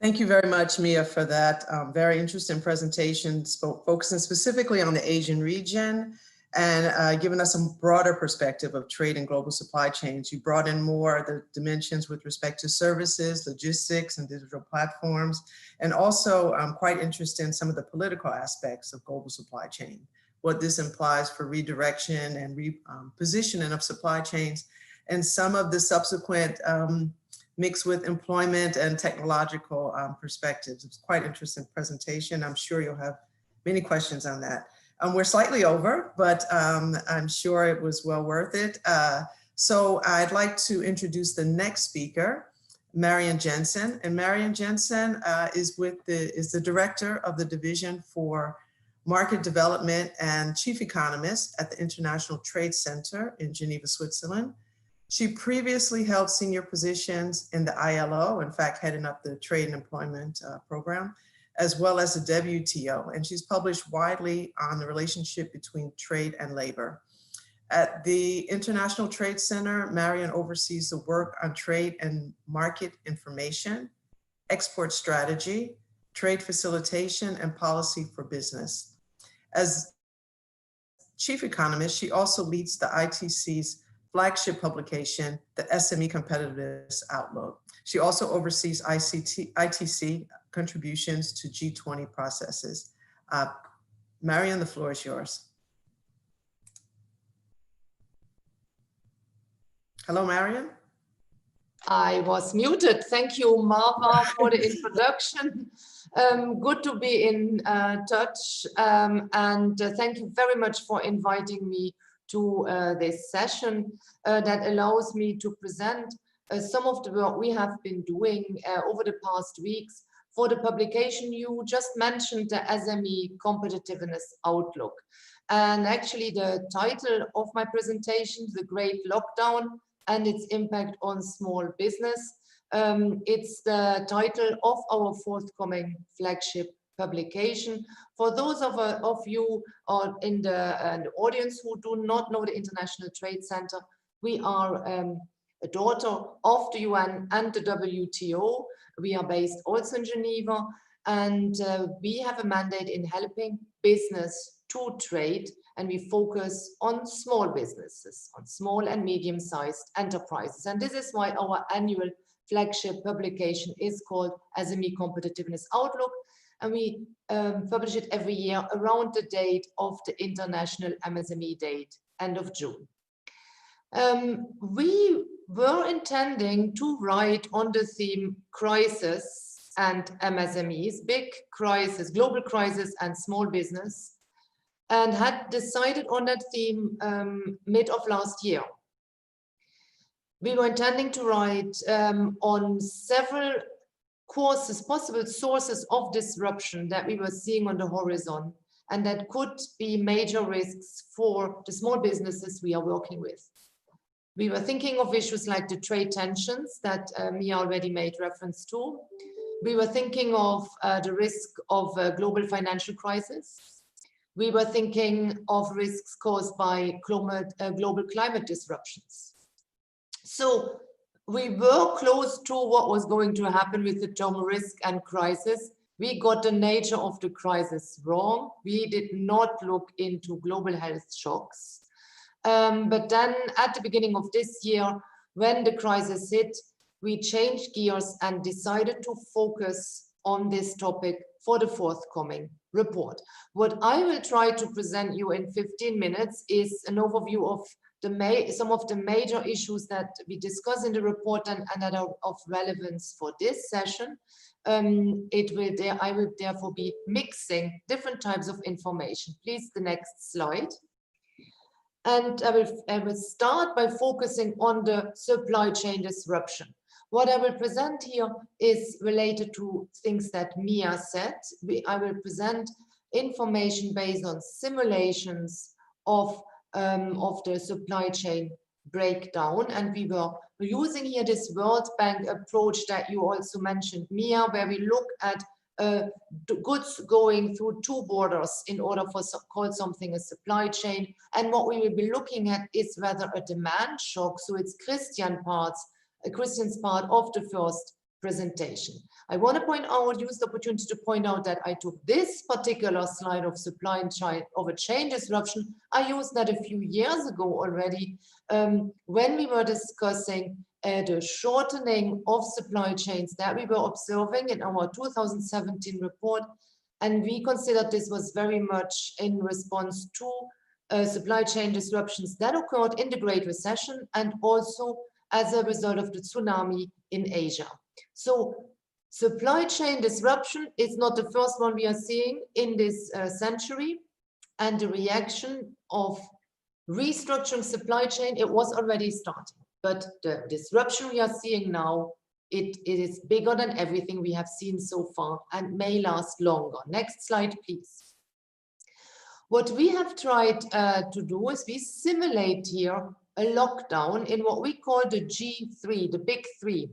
Thank you very much, Mia, for that very interesting presentation, focusing specifically on the Asian region and giving us a broader perspective of trade and global supply chains. You brought in more of the dimensions with respect to services, logistics, and digital platforms, and also quite interested in some of the political aspects of global supply chain, what this implies for redirection and repositioning of supply chains, and some of the subsequent mixed with employment and technological perspectives. It's quite interesting presentation. I'm sure you'll have many questions on that. We're slightly over, but I'm sure it was well worth it. So I'd like to introduce the next speaker, Marian Jensen. And Marian Jensen is the director of the Division for Market Development and Chief Economist at the International Trade Center in Geneva, Switzerland. She previously held senior positions in the ILO, in fact, heading up the Trade and Employment Program, as well as the WTO, and she's published widely on the relationship between trade and labor. At the International Trade Center, Marian oversees the work on trade and market information, export strategy, trade facilitation, and policy for business. As chief economist, she also leads the ITC's flagship publication, the SME Competitiveness Outlook. She also oversees ITC contributions to G20 processes. Marian, the floor is yours. Hello, Marian. I was muted. Thank you, Marva, for the introduction. Good to be in touch, and thank you very much for inviting me to this session that allows me to present some of the work we have been doing over the past weeks for the publication you just mentioned, the SME Competitiveness Outlook. And actually the title of my presentation, The Great Lockdown and Its Impact on Small Business. It's the title of our forthcoming flagship publication. For those of you in the audience who do not know the International Trade Center, we are a daughter of the UN and the WTO. We are based also in Geneva, and we have a mandate in helping business to trade, and we focus on small businesses, on small and medium-sized enterprises. And this is why our annual flagship publication is called SME Competitiveness Outlook, and we publish it every year around the date of the International MSME Date, end of June. We were intending to write on the theme crisis and MSMEs, big crisis, global crisis and small business, and had decided on that theme mid of last year. We were intending to write on several causes, possible sources of disruption that we were seeing on the horizon, and that could be major risks for the small businesses we are working with. We were thinking of issues like the trade tensions that Mia already made reference to. We were thinking of the risk of a global financial crisis. We were thinking of risks caused by global climate disruptions. So we were close to what was going to happen with the term risk and crisis. We got the nature of the crisis wrong. We did not look into global health shocks. But then at the beginning of this year, when the crisis hit, we changed gears and decided to focus on this topic for the forthcoming report. What I will try to present you in 15 minutes is an overview of some of the major issues that we discuss in the report and that are of relevance for this session. I will therefore be mixing different types of information. Please, the next slide. And I will start by focusing on the supply chain disruption. What I will present here is related to things that Mia said. I will present information based on simulations of the supply chain breakdown. And we were using here this World Bank approach that you also mentioned, Mia, where we look at goods going through two borders in order for call something a supply chain. And what we will be looking at is whether a demand shock, so it's Christian's part of the first presentation. I want to use the opportunity to point out that I took this particular slide of supply chain of a chain disruption. I used that a few years ago already when we were discussing the shortening of supply chains that we were observing in our 2017 report. And we considered this was very much in response to supply chain disruptions that occurred in the Great Recession and also as a result of the tsunami in Asia. So supply chain disruption is not the first one we are seeing in this century, and the reaction of restructuring supply chain, it was already starting. But the disruption we are seeing now, it is bigger than everything we have seen so far and may last longer. Next slide, please. What we have tried to do is we simulate here a lockdown in what we call the G3, the big three.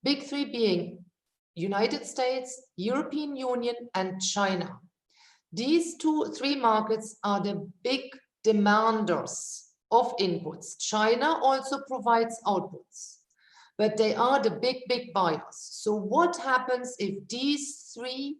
Big three being United States, European Union, and China. These three markets are the big demanders of inputs. China also provides outputs, but they are the big buyers. So what happens if these three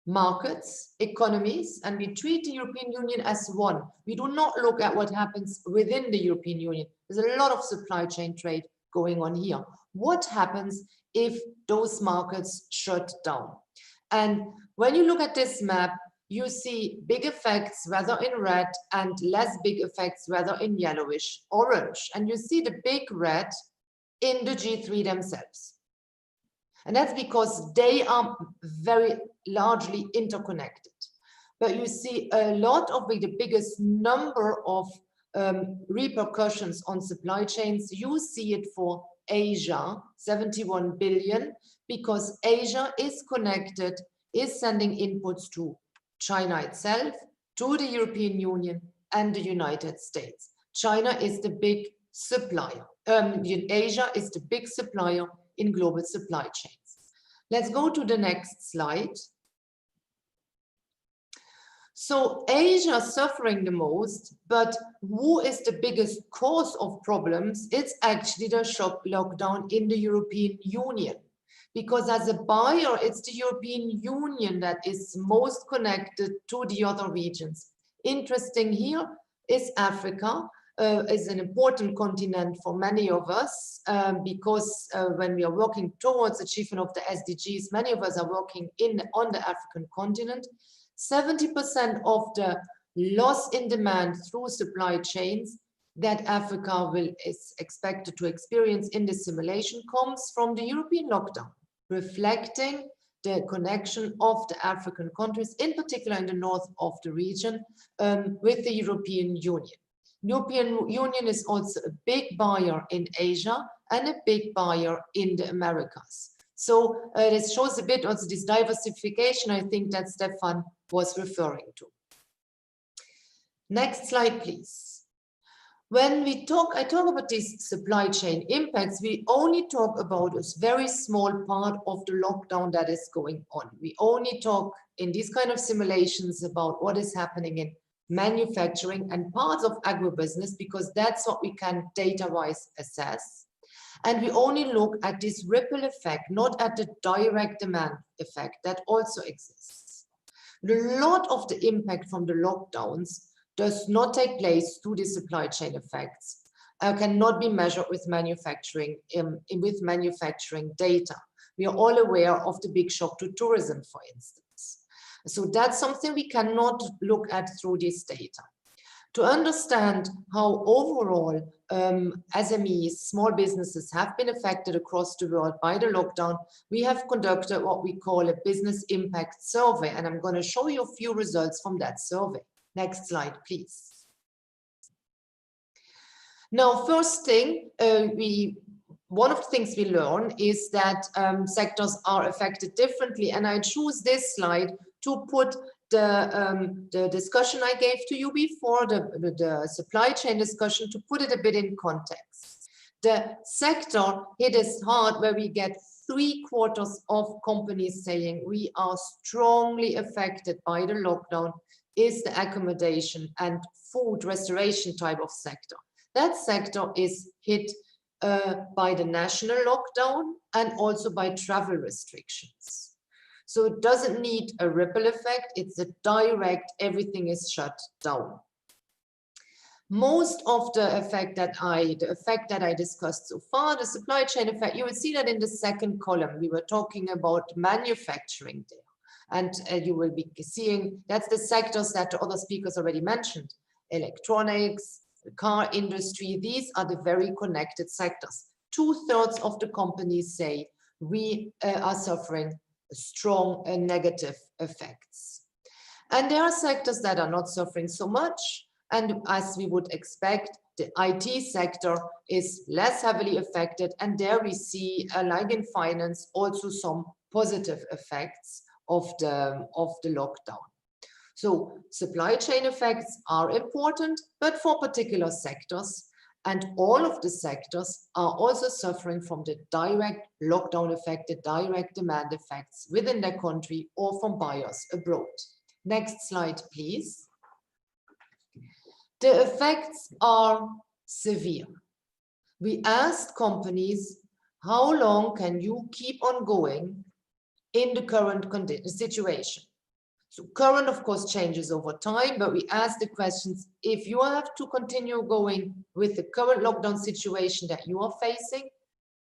markets, economies, and we treat the European Union as one? We do not look at what happens within the European Union. There's a lot of supply chain trade going on here. What happens if those markets shut down? And when you look at this map, you see big effects, whether in red, and less big effects, whether in yellowish orange. And you see the big red in the G3 themselves. And that's because they are very largely interconnected. But you see a lot of the biggest number of repercussions on supply chains. You see it for Asia, 71 billion, because Asia is connected, is sending inputs to China itself, to the European Union and the United States. China is the big supplier. Asia is the big supplier in global supply chains. Let's go to the next slide. So Asia suffering the most, but who is the biggest cause of problems? It's actually the shock lockdown in the European Union. Because as a buyer, it's the European Union that is most connected to the other regions. Interesting here is Africa, is an important continent for many of us, because when we are working towards achievement of the SDGs, many of us are working on the African continent. 70% of the loss in demand through supply chains that Africa is expected to experience in this simulation comes from the European lockdown, reflecting the connection of the African countries, in particular in the north of the region, with the European Union. European Union is also a big buyer in Asia and a big buyer in the Americas. So this shows a bit also this diversification, I think, that Stefan was referring to. Next slide, please. When I talk about these supply chain impacts, we only talk about a very small part of the lockdown that is going on. We only talk in these kind of simulations about what is happening in manufacturing and parts of agribusiness, because that's what we can data-wise assess. And we only look at this ripple effect, not at the direct demand effect that also exists. A lot of the impact from the lockdowns does not take place through the supply chain effects, cannot be measured with manufacturing data. We are all aware of the big shock to tourism, for instance. So that's something we cannot look at through this data. To understand how overall SMEs, small businesses, have been affected across the world by the lockdown, we have conducted what we call a business impact survey, and I'm going to show you a few results from that survey. Next slide, please. Now, first thing, one of the things we learn is that sectors are affected differently, and I choose this slide to put the discussion I gave to you before, the supply chain discussion, to put it a bit in context. The sector hit us hard where we get 3/4 of companies saying we are strongly affected by the lockdown is the accommodation and food restoration type of sector. That sector is hit by the national lockdown and also by travel restrictions. So it doesn't need a ripple effect, it's a direct, everything is shut down. Most of the effect that I discussed so far, the supply chain effect, you will see that in the second column. We were talking about manufacturing there. And you will be seeing that's the sectors that the other speakers already mentioned. Electronics, the car industry, these are the very connected sectors. 2/3 of the companies say we are suffering strong negative effects. And there are sectors that are not suffering so much. And as we would expect, the IT sector is less heavily affected. And there we see, like in finance, also some positive effects of the lockdown. So supply chain effects are important, but for particular sectors. And all of the sectors are also suffering from the direct lockdown effect, the direct demand effects within their country or from buyers abroad. Next slide, please. The effects are severe. We asked companies, how long can you keep on going in the current situation? So current, of course, changes over time, but we asked the questions, if you have to continue going with the current lockdown situation that you are facing,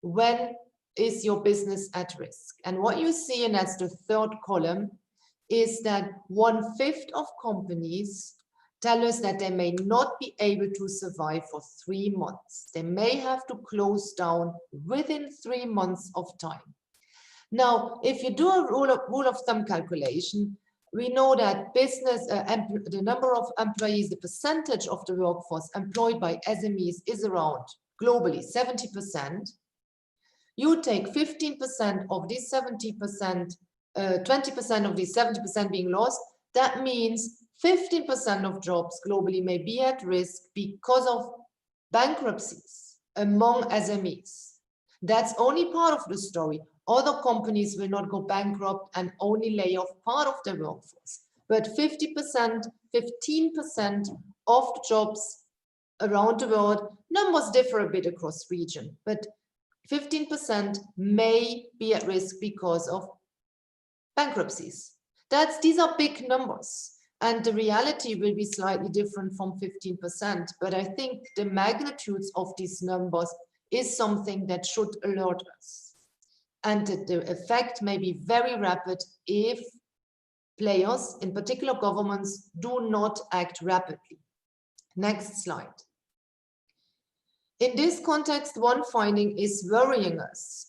when is your business at risk? And what you see, and that's the third column, is that 1/5 of companies tell us that they may not be able to survive for 3 months. They may have to close down within 3 months of time. Now, if you do a rule of thumb calculation, we know that the number of employees, the percentage of the workforce employed by SMEs is around globally 70%. You take 15% of these 70%, 20% of these 70% being lost, that means 15% of jobs globally may be at risk because of bankruptcies among SMEs. That's only part of the story. Other companies will not go bankrupt and only lay off part of their workforce. But 15% of the jobs around the world, numbers differ a bit across region, but 15% may be at risk because of bankruptcies. These are big numbers. And the reality will be slightly different from 15%. But I think the magnitudes of these numbers is something that should alert us. And the effect may be very rapid if players, in particular governments, do not act rapidly. Next slide. In this context, one finding is worrying us.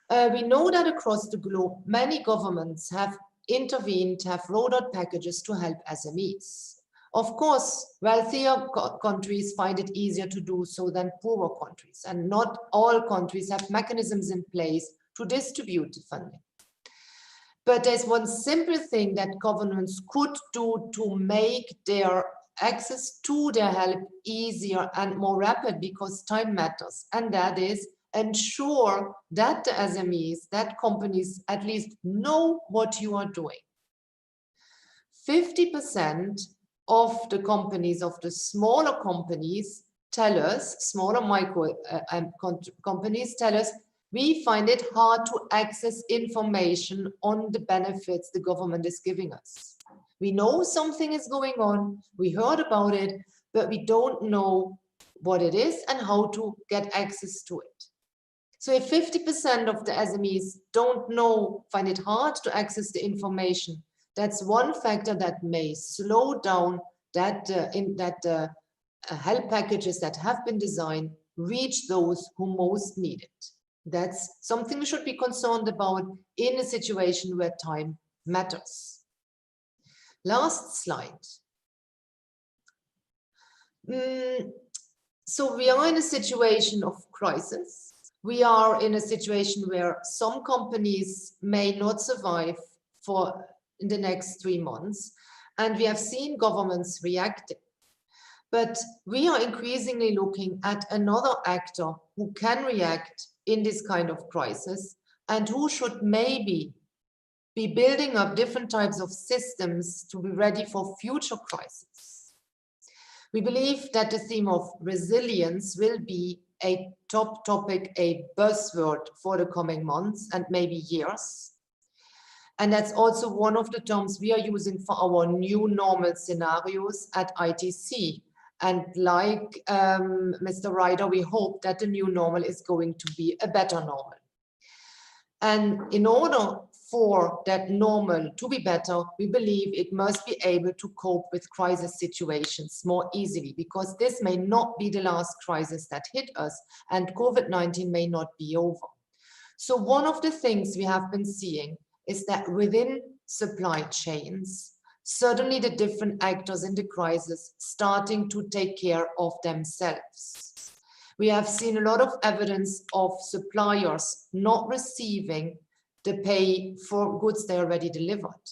We know that across the globe, many governments have intervened, have rolled out packages to help SMEs. Of course, wealthier countries find it easier to do so than poorer countries, and not all countries have mechanisms in place to distribute the funding. But there's one simple thing that governments could do to make their access to their help easier and more rapid, because time matters, and that is ensure that the SMEs, that companies at least know what you are doing. 50% of the companies, of the smaller companies tell us, smaller micro companies tell us, we find it hard to access information on the benefits the government is giving us. We know something is going on, we heard about it, but we don't know what it is and how to get access to it. So if 50% of the SMEs don't know, find it hard to access the information, that's one factor that may slow down that help packages that have been designed reach those who most need it. That's something we should be concerned about in a situation where time matters. Last slide. So we are in a situation of crisis. We are in a situation where some companies may not survive in the next 3 months, and we have seen governments reacting. But we are increasingly looking at another actor who can react in this kind of crisis and who should maybe be building up different types of systems to be ready for future crises. We believe that the theme of resilience will be a top topic, a buzzword for the coming months and maybe years. And that's also one of the terms we are using for our new normal scenarios at ITC. And like Mr. Ryder, we hope that the new normal is going to be a better normal. And in order for that normal to be better, we believe it must be able to cope with crisis situations more easily, because this may not be the last crisis that hit us, and COVID-19 may not be over. So one of the things we have been seeing is that within supply chains, suddenly the different actors in the crisis starting to take care of themselves. We have seen a lot of evidence of suppliers not receiving the pay for goods they already delivered.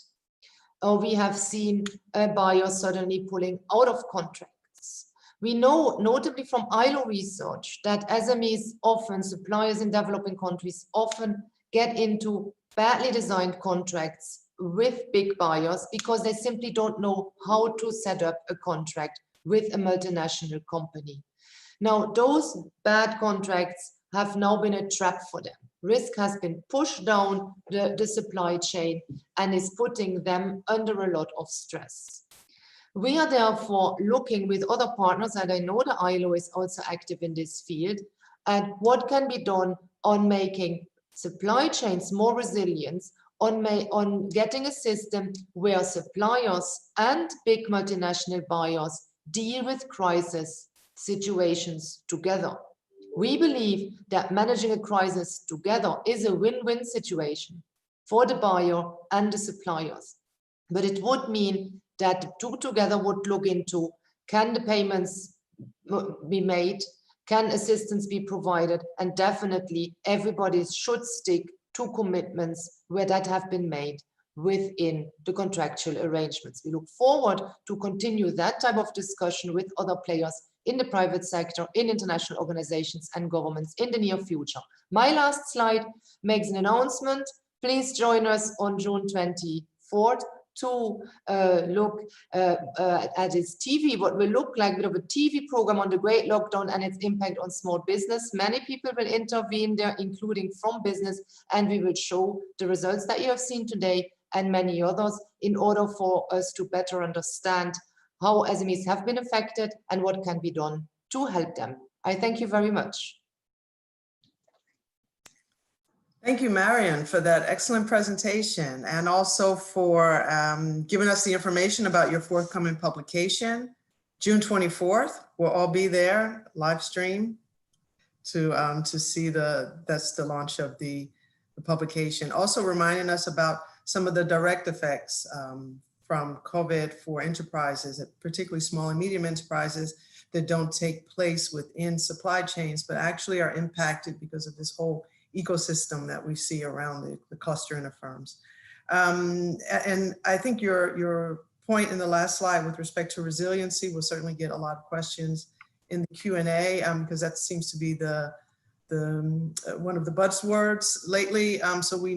Or we have seen a buyer suddenly pulling out of contracts. We know, notably from ILO research, that SMEs often, suppliers in developing countries often get into badly designed contracts with big buyers because they simply don't know how to set up a contract with a multinational company. Now, those bad contracts have now been a trap for them. Risk has been pushed down the supply chain and is putting them under a lot of stress. We are therefore looking with other partners, and I know the ILO is also active in this field, at what can be done on making supply chains more resilient, on getting a system where suppliers and big multinational buyers deal with crisis situations together. We believe that managing a crisis together is a win-win situation for the buyer and the suppliers. But it would mean that the two together would look into, can the payments be made? Can assistance be provided? And definitely everybody should stick to commitments where that have been made within the contractual arrangements. We look forward to continue that type of discussion with other players in the private sector, in international organizations and governments in the near future. My last slide makes an announcement. Please join us on June 24th to look at this TV, what will look like a bit of a TV program on the Great Lockdown and its impact on small business. Many people will intervene there, including from business, and we will show the results that you have seen today and many others in order for us to better understand how SMEs have been affected and what can be done to help them. I thank you very much. Thank you, Marion, for that excellent presentation, and also for giving us the information about your forthcoming publication. June 24th, we'll all be there, live stream, to see that's the launch of the publication. Also reminding us about some of the direct effects from COVID for enterprises, particularly small and medium enterprises that don't take place within supply chains, but actually are impacted because of this whole ecosystem that we see around the clustering of firms. And I think your point in the last slide with respect to resiliency will certainly get a lot of questions in the Q&A, because that seems to be one of the buzzwords lately. So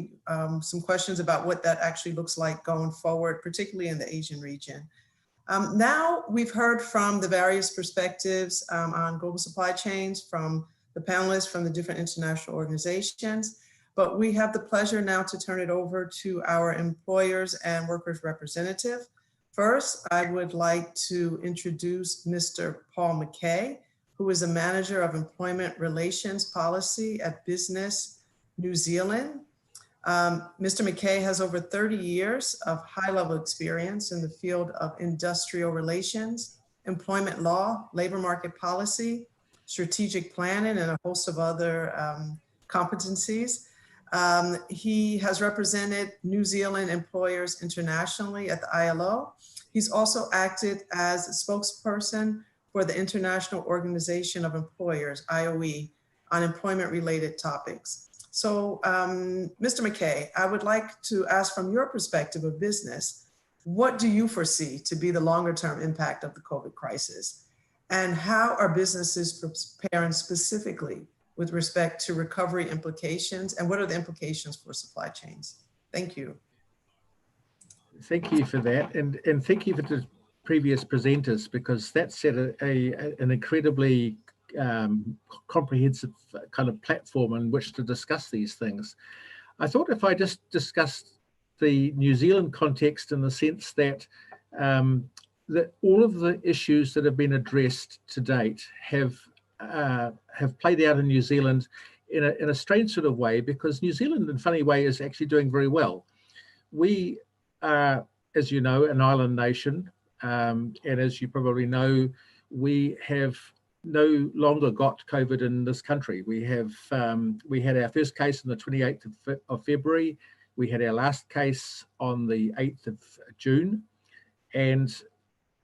some questions about what that actually looks like going forward, particularly in the Asian region. Now we've heard from the various perspectives on global supply chains from the panelists from the different international organizations, but we have the pleasure now to turn it over to our employers and workers representative. First, I would like to introduce Mr. Paul McKay, who is a manager of employment relations policy at Business New Zealand. Mr. McKay has over 30 years of high-level experience in the field of industrial relations, employment law, labor market policy, strategic planning, and a host of other competencies. He has represented New Zealand employers internationally at the ILO. He's also acted as a spokesperson for the International Organization of Employers, IOE, on employment-related topics. So, Mr. McKay, I would like to ask from your perspective of business, what do you foresee to be the longer-term impact of the COVID crisis? And how are businesses preparing specifically with respect to recovery implications? And what are the implications for supply chains? Thank you. Thank you for that. And thank you for the previous presenters, because that set an incredibly comprehensive kind of platform in which to discuss these things. I thought if I just discussed the New Zealand context in the sense that that all of the issues that have been addressed to date have played out in New Zealand in a strange sort of way, because New Zealand, in a funny way, is actually doing very well. We are, as you know, an island nation, and as you probably know, we have no longer got COVID in this country. We had our first case on the 28th of February. We had our last case on the 8th of June. And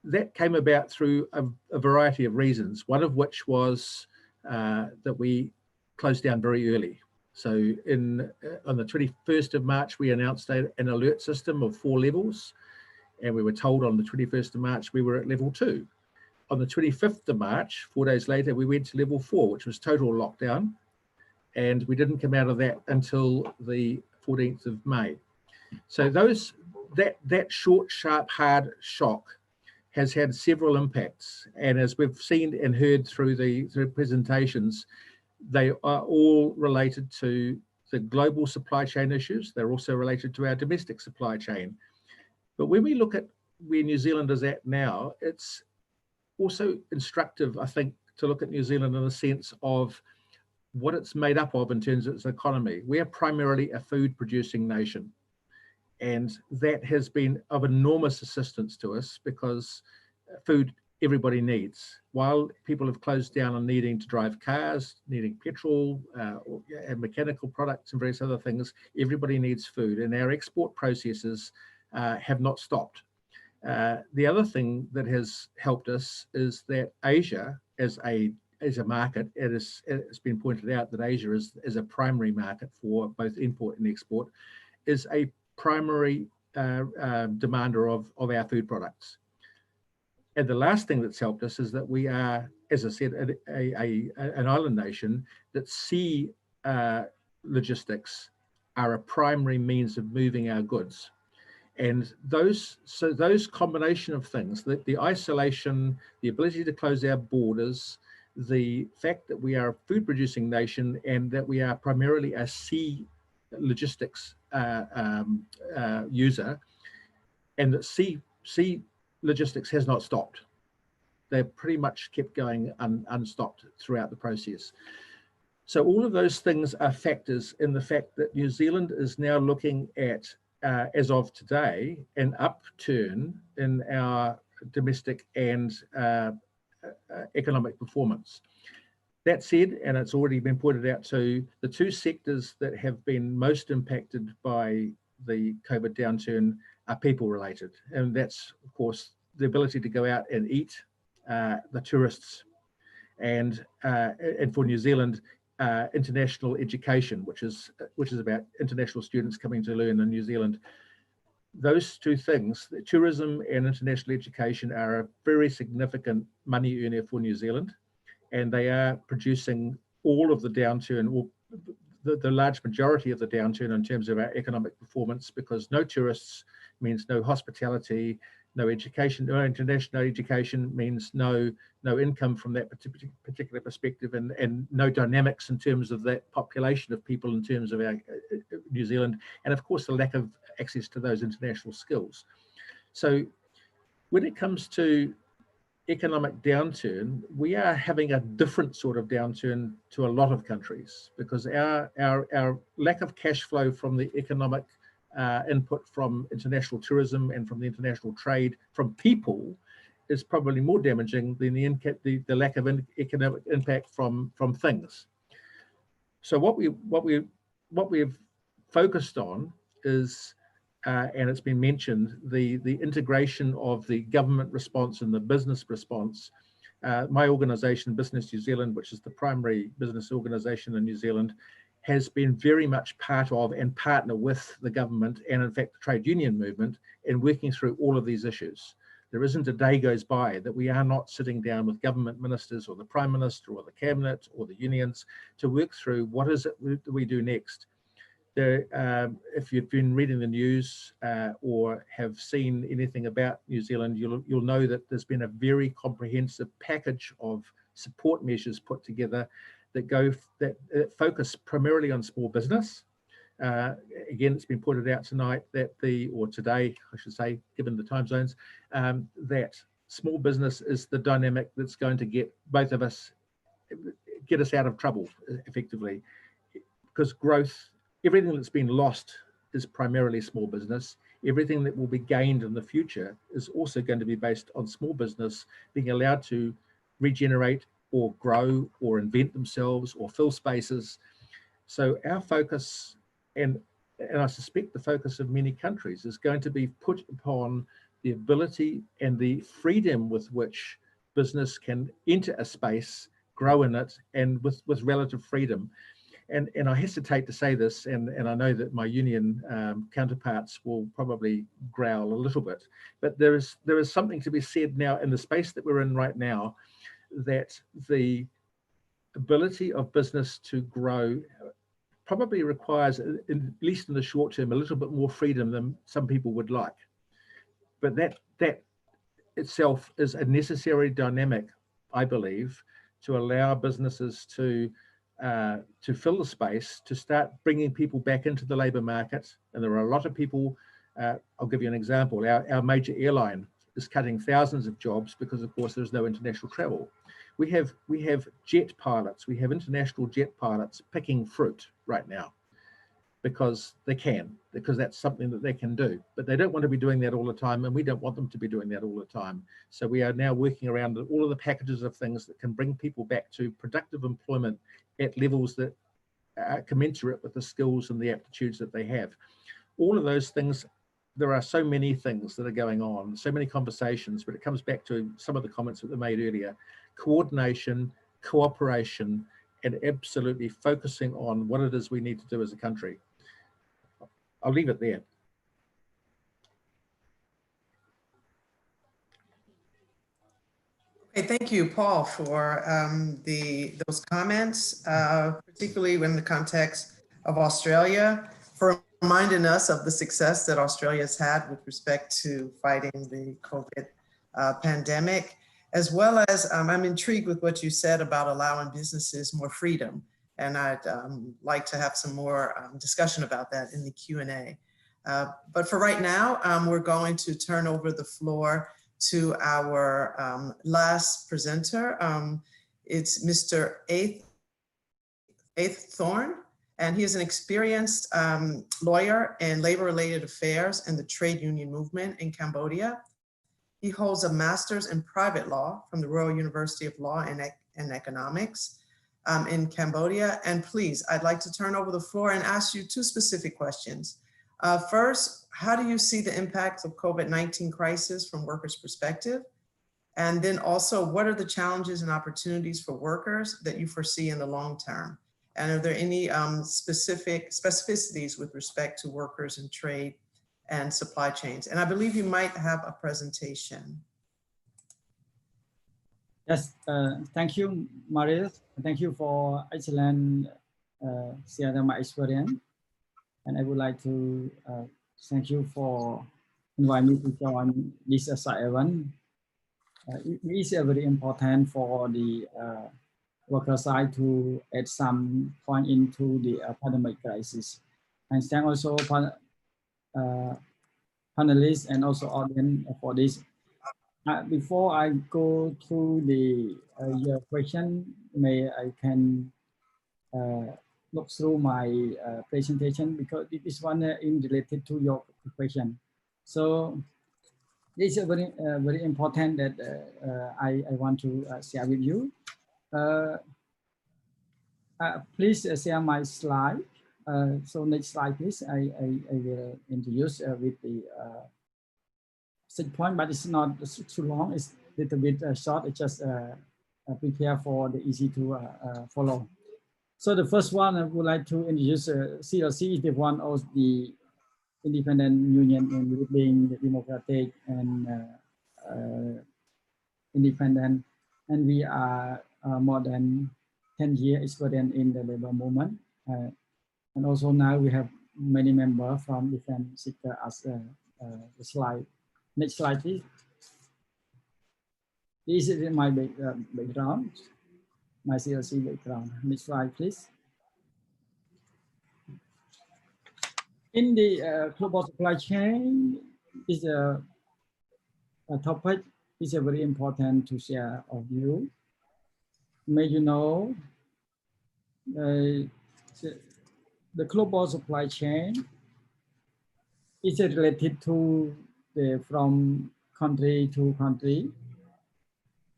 that came about through a variety of reasons, one of which was that we closed down very early. So on the 21st of March, we announced an alert system of 4 levels. And we were told on the 21st of March, we were at level 2. On the 25th of March, 4 days later, we went to level 4, which was total lockdown. And we didn't come out of that until the 14th of May. So that short, sharp, hard shock has had several impacts. And as we've seen and heard through the presentations, they are all related to the global supply chain issues. They're also related to our domestic supply chain. But when we look at where New Zealand is at now, it's also instructive, I think, to look at New Zealand in the sense of what it's made up of in terms of its economy. We are primarily a food producing nation. And that has been of enormous assistance to us, because food everybody needs. While people have closed down on needing to drive cars, needing petrol, and mechanical products and various other things, everybody needs food, and our export processes have not stopped. The other thing that has helped us is that Asia, as a market, it's been pointed out that Asia is a primary market for both import and export, is a primary demander of our food products. And the last thing that's helped us is that we are, as I said, an island nation, that sea logistics are a primary means of moving our goods. And those combination of things, the isolation, the ability to close our borders, the fact that we are a food producing nation and that we are primarily a sea logistics user, and that sea logistics has not stopped. They've pretty much kept going unstopped throughout the process. So all of those things are factors in the fact that New Zealand is now looking at, as of today, an upturn in our domestic and economic performance. That said, and it's already been pointed out too, the 2 sectors that have been most impacted by the COVID downturn are people related. And that's, of course, the ability to go out and eat, the tourists, and for New Zealand, international education, which is about international students coming to learn in New Zealand. Those 2 things, tourism and international education, are a very significant money earner for New Zealand, and they are producing all of the downturn, or the large majority of the downturn in terms of our economic performance, because no tourists means no hospitality, no education, no international education means no income from that particular perspective, and no dynamics in terms of that population of people in terms of our New Zealand, and of course the lack of access to those international skills. So when it comes to economic downturn, we are having a different sort of downturn to a lot of countries, because our lack of cash flow from the economic input from international tourism and from the international trade from people is probably more damaging than the lack of economic impact from things. So what we've focused on is, and it's been mentioned, the integration of the government response and the business response. My organisation, Business New Zealand, which is the primary business organisation in New Zealand, has been very much part of and partner with the government and in fact the trade union movement in working through all of these issues. There isn't a day goes by that we are not sitting down with government ministers or the Prime Minister or the Cabinet or the unions to work through what is it we do next. If you've been reading the news or have seen anything about New Zealand, you'll know that there's been a very comprehensive package of support measures put together that focus primarily on small business. Again, it's been pointed out tonight that today, I should say, given the time zones, that small business is the dynamic that's going to get both of us, get us out of trouble effectively, because growth, everything that's been lost is primarily small business. Everything that will be gained in the future is also going to be based on small business being allowed to regenerate or grow or invent themselves or fill spaces. So our focus, and I suspect the focus of many countries, is going to be put upon the ability and the freedom with which business can enter a space, grow in it, and with relative freedom. And I hesitate to say this, and I know that my union counterparts will probably growl a little bit, but there is something to be said now in the space that we're in right now, that the ability of business to grow probably requires, at least in the short term, a little bit more freedom than some people would like. But that itself is a necessary dynamic, I believe, to allow businesses to fill the space, to start bringing people back into the labour market. And there are a lot of people, I'll give you an example. Our major airline is cutting thousands of jobs because, of course, there's no international travel. We have jet pilots, we have international jet pilots picking fruit right now because they can, because that's something that they can do. But they don't want to be doing that all the time, and we don't want them to be doing that all the time. So we are now working around all of the packages of things that can bring people back to productive employment at levels that are commensurate with the skills and the aptitudes that they have. All of those things, there are so many things that are going on, so many conversations, but it comes back to some of the comments that were made earlier. Coordination, cooperation, and absolutely focusing on what it is we need to do as a country. I'll leave it there. Okay, thank you, Paul, for those comments, particularly in the context of Australia, for reminding us of the success that Australia has had with respect to fighting the COVID pandemic, as well as I'm intrigued with what you said about allowing businesses more freedom. And I'd like to have some more discussion about that in the Q&A. But for right now, we're going to turn over the floor to our last presenter. It's Mr. Thorne, and he is an experienced lawyer in labor-related affairs and the trade union movement in Cambodia. He holds a master's in private law from the Royal University of Law and Economics in Cambodia. And please, I'd like to turn over the floor and ask you two specific questions. First, how do you see the impact of COVID-19 crisis from workers' perspective? And then also, what are the challenges and opportunities for workers that you foresee in the long term? And are there any specificities with respect to workers in trade and supply chains? And I believe you might have a presentation. Yes, thank you, Maria. Thank you for excellent sharing my experience. And I would like to thank you for inviting me to join this event. It is very important for the worker side to add some point into the pandemic crisis. And thank also panelists and also audience for this Before I go through the your question, may I can look through my presentation because this one is related to your question. So this is very important that I want to share with you. Please share my slide. So next slide, please. I will introduce with the 6 point, but it's not too long. It's a little bit short. I just prepare for the easy to follow. So the first one I would like to introduce CLC is the one of the independent union in being democratic and independent, and we are more than 10 years experience in the labor movement, and also now we have many members from different sectors as the slide. Next slide, please. This is my background, my CLC background. Next slide, please. In the global supply chain is a topic is very important to share of you. May you know the global supply chain is related to the from country to country,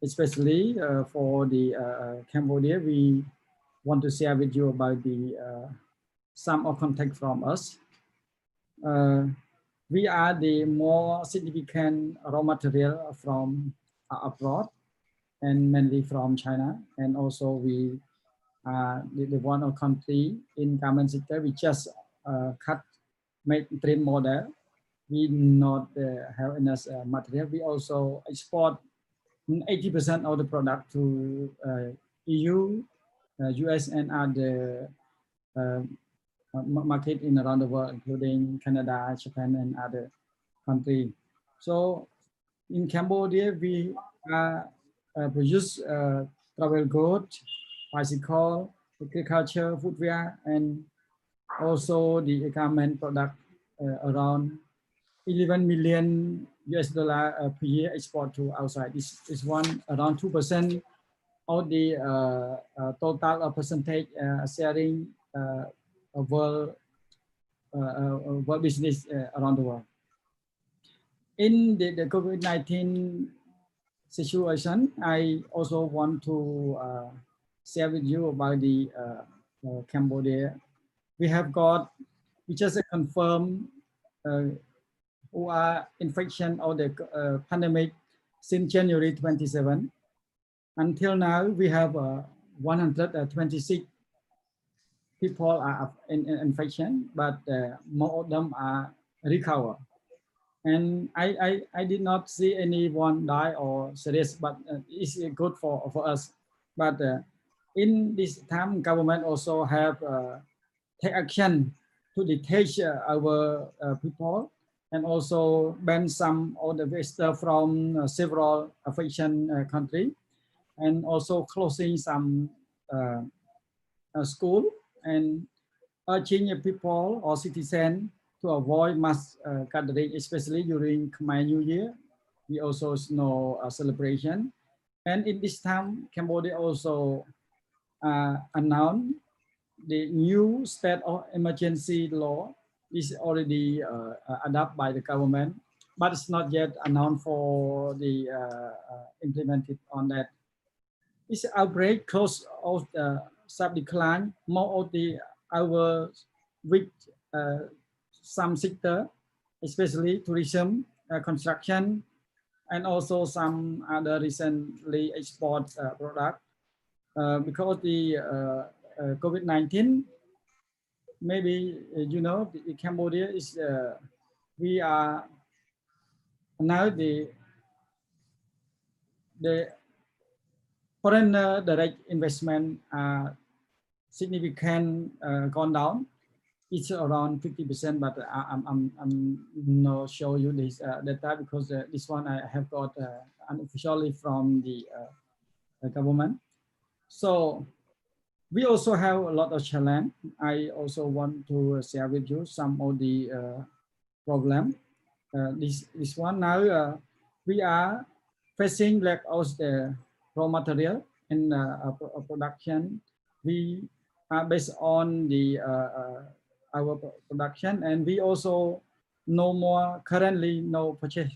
especially for the Cambodia. We want to share with you about the some of context from us. We are the more significant raw material from abroad and mainly from China, and also we are the one of country in garment sector. We just make trim model. We not have enough material. We also export 80% of the product to EU, US, and other market in around the world, including Canada, Japan, and other countries. So in Cambodia, we produce travel goods, bicycle, agriculture, footwear, and also the garment product around 11 million US dollar per year export to outside. This is one around 2% of the total percentage sharing world business around the world. In the COVID-19 situation, I also want to share with you about the Cambodia. We just confirmed who are infection of the pandemic since January 27. Until now, we have 126 people are in infection, but more of them are recovered. And I did not see anyone die or serious, but it's good for us. But in this time, government also have take action to detach our people and also ban some of the visitor from several affected countries, and also closing some school and urging people or citizens to avoid mass gathering, especially during Khmer New Year. We also know a celebration. And in this time, Cambodia also announced the new state of emergency law is already adopted by the government, but it's not yet announced for the implemented on that. This outbreak caused of the sharp decline more of the our with some sector, especially tourism, construction, and also some other recently export product. Because the COVID-19, maybe you know, the Cambodia is we are now the foreign direct investment significant gone down. It's around 50%, but I'm not show you this data because this one I have got unofficially from the government. So we also have a lot of challenge. I also want to share with you some of the problem. This one now we are facing lack of the raw material in production. We are based on the our production, and we also no more currently no purchase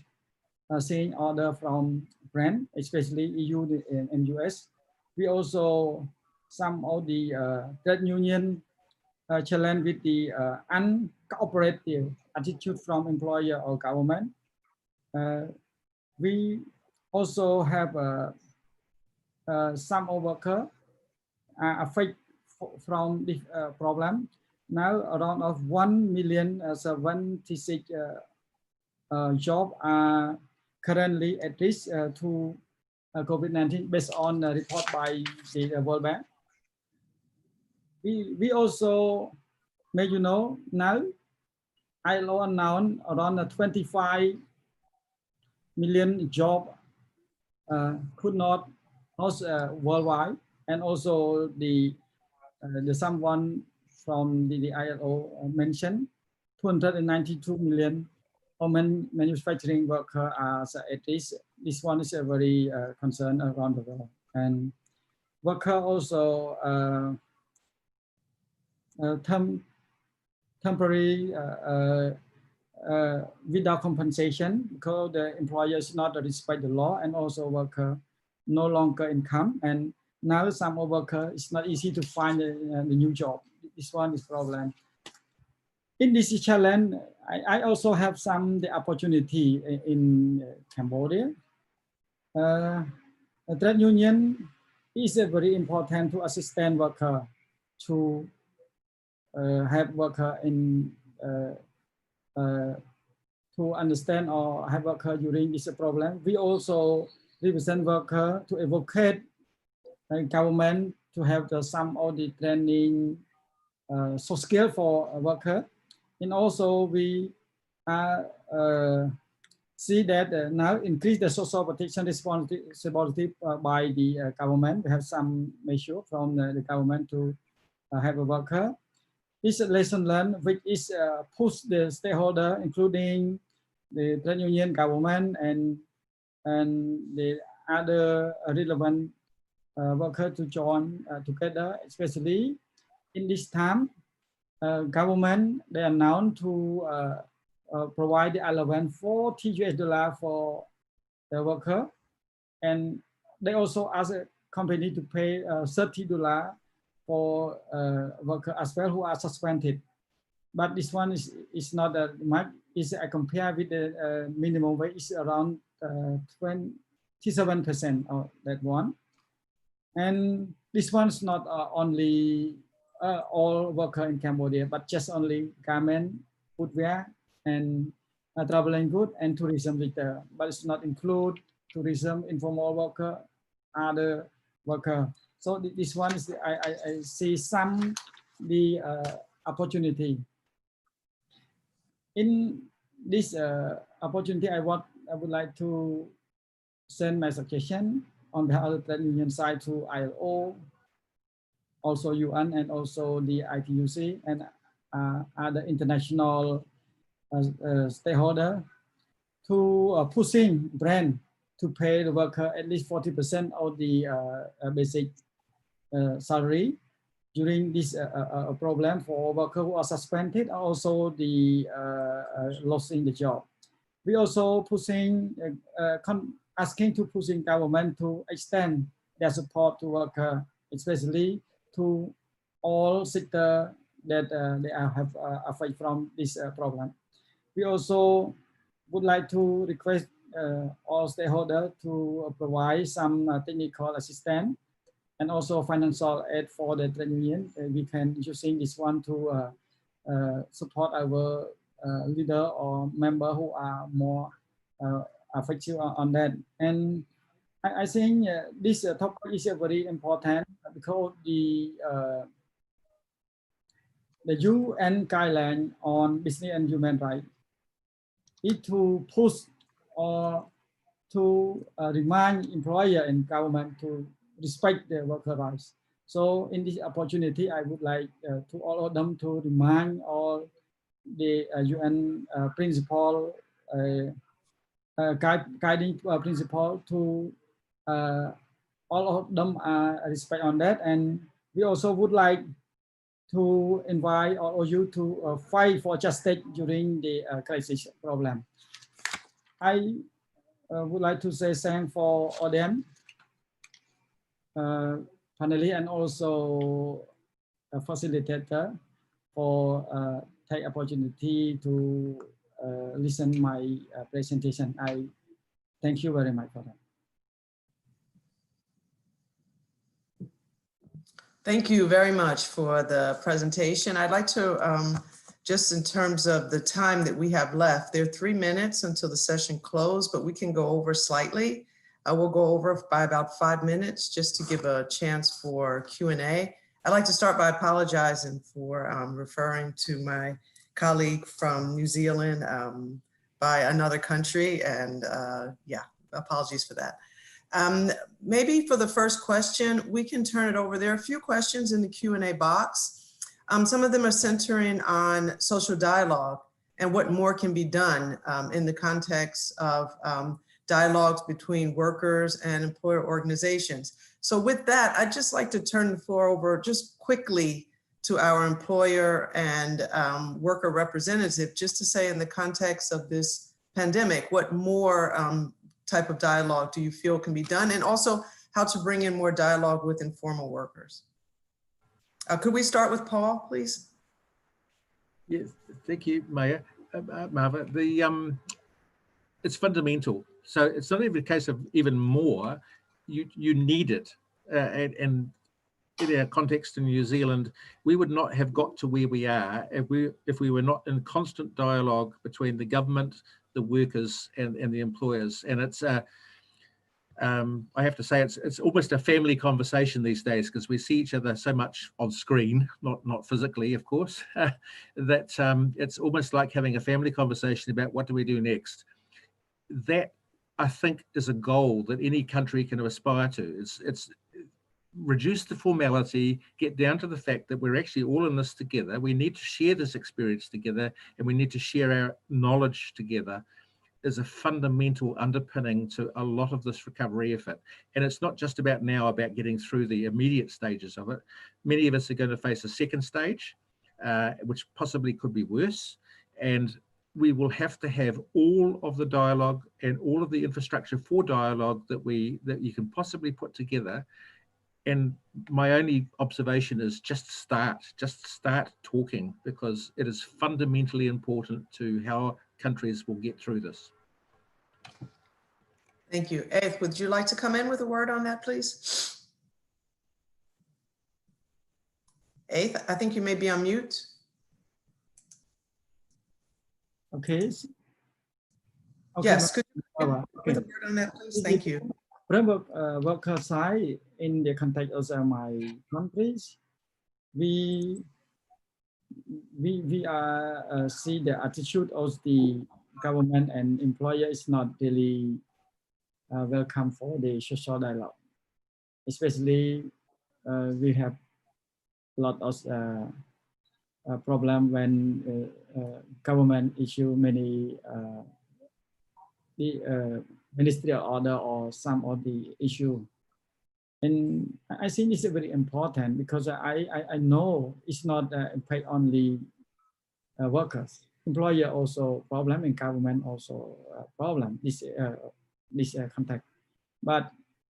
seeing order from brand, especially EU and US. We also some of the trade union challenge with the uncooperative attitude from employer or government. We also have some worker affected from this problem. Now around of 1,076,000 jobs are currently at risk to COVID-19 based on a report by the World Bank. We also may you know now ILO announced around 25 million jobs could not host worldwide, and also the someone from the ILO mentioned 292 million manufacturing workers are at risk. This one is a very concern around the world, and worker also temporary without compensation because the employers not respect the law, and also worker no longer income, and now some worker it's not easy to find the new job. This one is problem. In this challenge, I also have the opportunity in Cambodia. A trade union is very important to assist worker to have worker in to understand or have worker during this problem. We also represent worker to advocate government to have some of the training soft skill for a worker. And also we see that now increase the social protection responsibility by the government. We have some measure from the government to have a worker. This lesson learned, which is push the stakeholder, including the trade union, government, and the other relevant worker to join together, especially in this time. Government, they announced to provide the allowance $40 for the worker, and they also ask a company to pay $30 for worker as well who are suspended. But this one is not that much. Is I compare with the minimum wage is around 27% of that one, and this one's not only all worker in Cambodia, but just only garment, footwear, and traveling good and tourism retail. But it's not include tourism, informal worker, other worker. So this one is I see some the opportunity. In this opportunity, I would like to send my suggestion on behalf of the trade union side to ILO, also UN, and also the ITUC and other international stakeholder to pushing brand to pay the worker at least 40% of the basic salary during this problem for workers who are suspended, also the losing the job. We also pushing asking to pushing government to extend their support to worker, especially to all sectors that they have affected from this problem. We also would like to request all stakeholders to provide some technical assistance and also financial aid for the trade union. We can using this one to support our leader or member who are more affected on that. And I think this topic is very important because the UN guideline on business and human rights is to push or to remind employer and government to respect their worker rights. So in this opportunity, I would like to all of them to remind all the UN principle guiding principle to all of them respect on that. And we also would like to invite all of you to fight for justice during the crisis problem. I would like to say thanks for all them, panelists, and also a facilitator for take opportunity to listen my presentation. I thank you very much for that. Thank you very much for the presentation. I'd like to, just in terms of the time that we have left, there are 3 minutes until the session closed, but we can go over slightly. We'll go over by about 5 minutes just to give a chance for Q&A. I'd like to start by apologizing for referring to my colleague from New Zealand by another country, and yeah, apologies for that. Maybe for the first question, we can turn it over. There are a few questions in the Q&A box. Some of them are centering on social dialogue and what more can be done in the context of dialogues between workers and employer organizations. So with that, I'd just like to turn the floor over just quickly to our employer and worker representative, just to say in the context of this pandemic, what more type of dialogue do you feel can be done, and also how to bring in more dialogue with informal workers. Could we start with Paul, please? Yes, thank you, Maya, Marva. It's fundamental. So it's not even a case of even more, you need it. And in our context in New Zealand, we would not have got to where we are if we were not in constant dialogue between the government, the workers, and the employers. And it's I have to say it's almost a family conversation these days, because we see each other so much on screen, not physically, of course, that it's almost like having a family conversation about what do we do next. That, I think, is a goal that any country can aspire to. It's reduce the formality, get down to the fact that we're actually all in this together. We need to share this experience together, and we need to share our knowledge together, is a fundamental underpinning to a lot of this recovery effort. And it's not just about now about getting through the immediate stages of it. Many of us are going to face a second stage, which possibly could be worse. And we will have to have all of the dialogue and all of the infrastructure for dialogue that you can possibly put together. And my only observation is just start talking, because it is fundamentally important to how countries will get through this. Thank you. Ed, would you like to come in with a word on that, please? Ed, I think you may be on mute. Okay. Yes, could you with a word on that, please? Thank you. From worker side, in the context of my countries, we are see the attitude of the government and employer is not really welcome for the social dialogue. Especially, we have a lot of problem when government issue many ministerial order or some of the issue. And I think it's very important, because I know it's not impact only workers. Employer also problem, and government also problem, this context. But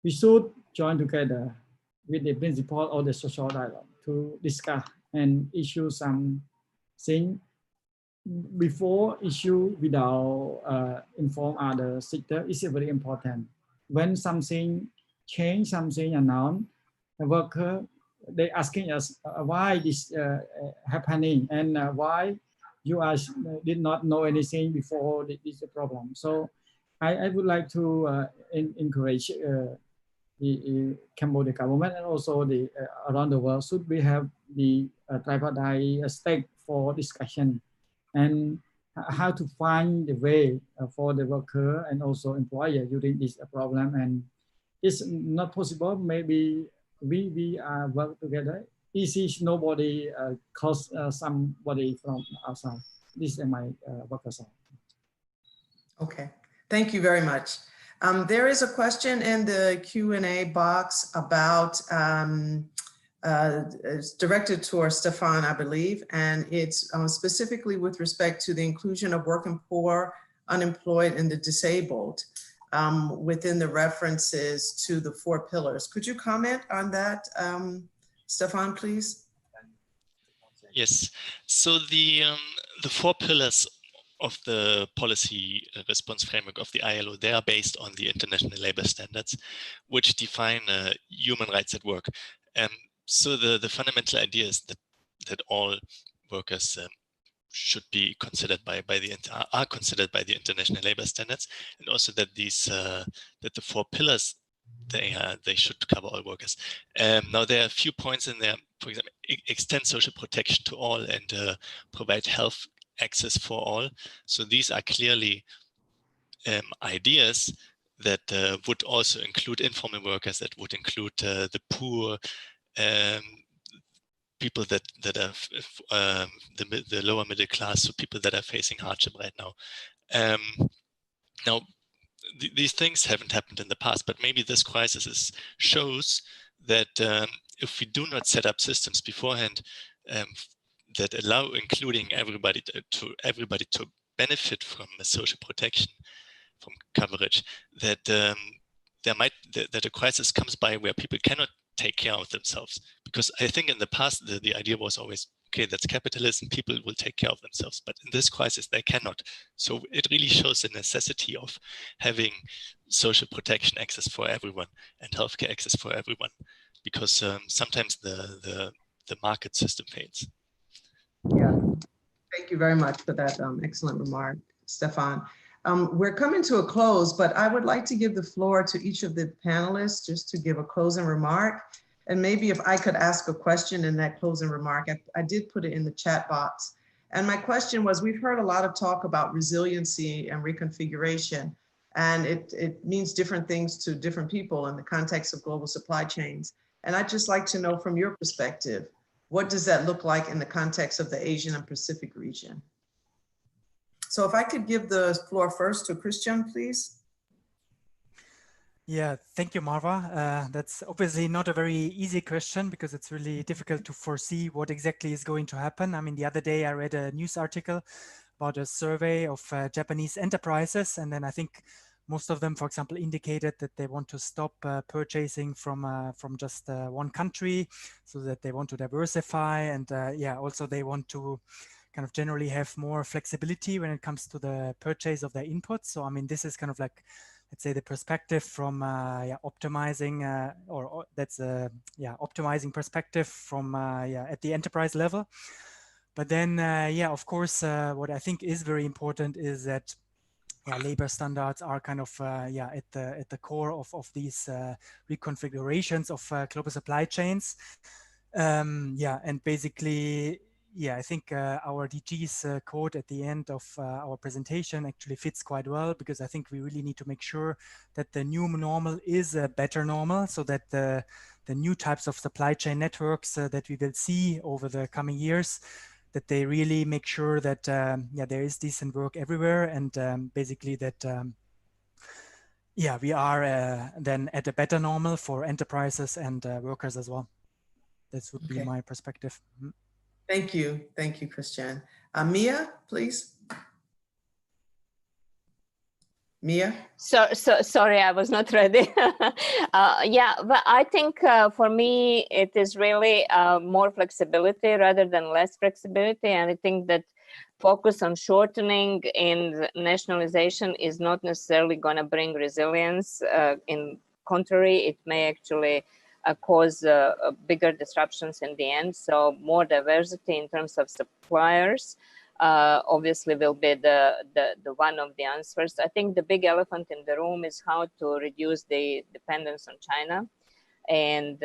we should join together with the principle of the social dialogue to discuss and issue some thing before issue without inform other sector is very important. When something change, something announced, the worker, they asking us why this happening, and why you did not know anything before this problem. So I would like to encourage the Cambodia government and also the around the world, should we have the tripartite stake for discussion, and how to find the way for the worker and also employer during this problem. And it's not possible, maybe we work together. Easy, nobody cost somebody from outside. This is my worker side. Okay, Thank you very much. There is a question in the Q&A box about, it's directed towards Stefan, I believe, and it's specifically with respect to the inclusion of working poor, unemployed, and the disabled within the references to the 4 pillars. Could you comment on that, Stefan, please? Yes. So the 4 pillars of the policy response framework of the ILO, they are based on the international labor standards, which define human rights at work. So the fundamental idea is that all workers should be considered are considered by the international labor standards, and also that these that the 4 pillars they should cover all workers. Now there are a few points in there. For example, extend social protection to all and provide health access for all. So these are clearly ideas that would also include informal workers, that would include the poor, people that are the lower middle class, so people that are facing hardship right now. Now, these things haven't happened in the past, but maybe this crisis shows that if we do not set up systems beforehand that allow including everybody to benefit from social protection, from coverage, that that a crisis comes by where people cannot take care of themselves. Because I think in the past the idea was always, okay, that's capitalism, people will take care of themselves, but in this crisis they cannot. So it really shows the necessity of having social protection access for everyone and healthcare access for everyone, because sometimes the market system fails. Yeah, thank you very much for that excellent remark, Stefan. We're coming to a close, but I would like to give the floor to each of the panelists just to give a closing remark. And maybe if I could ask a question in that closing remark, I did put it in the chat box. And my question was, we've heard a lot of talk about resiliency and reconfiguration, and it means different things to different people in the context of global supply chains. And I'd just like to know from your perspective, what does that look like in the context of the Asian and Pacific region? So if I could give the floor first to Christian, please. Yeah, thank you, Marva. That's obviously not a very easy question because it's really difficult to foresee what exactly is going to happen. I mean, the other day I read a news article about a survey of Japanese enterprises, and then I think most of them, for example, indicated that they want to stop purchasing from just one country, so that they want to diversify, and yeah, also they want to kind of generally have more flexibility when it comes to the purchase of their inputs. So I mean, this is kind of like, let's say, the perspective from yeah, optimizing, or that's yeah, optimizing perspective from yeah, at the enterprise level. But then yeah, of course, what I think is very important is that yeah, labor standards are kind of yeah, at the core of these reconfigurations of global supply chains. Yeah, and basically, yeah, I think our DG's quote at the end of our presentation actually fits quite well, because I think we really need to make sure that the new normal is a better normal, so that the new types of supply chain networks that we will see over the coming years, that they really make sure that yeah, there is decent work everywhere, and basically that yeah, we are then at a better normal for enterprises and workers as well. This would be my perspective. Thank you, Christian. Mia, please. Mia? Sorry, I was not ready. Yeah, but I think for me, it is really more flexibility rather than less flexibility. And I think that focus on shortening and nationalization is not necessarily going to bring resilience. In contrary, it may actually cause bigger disruptions in the end. So more diversity in terms of suppliers obviously will be the one of the answers. I think the big elephant in the room is how to reduce the dependence on China, and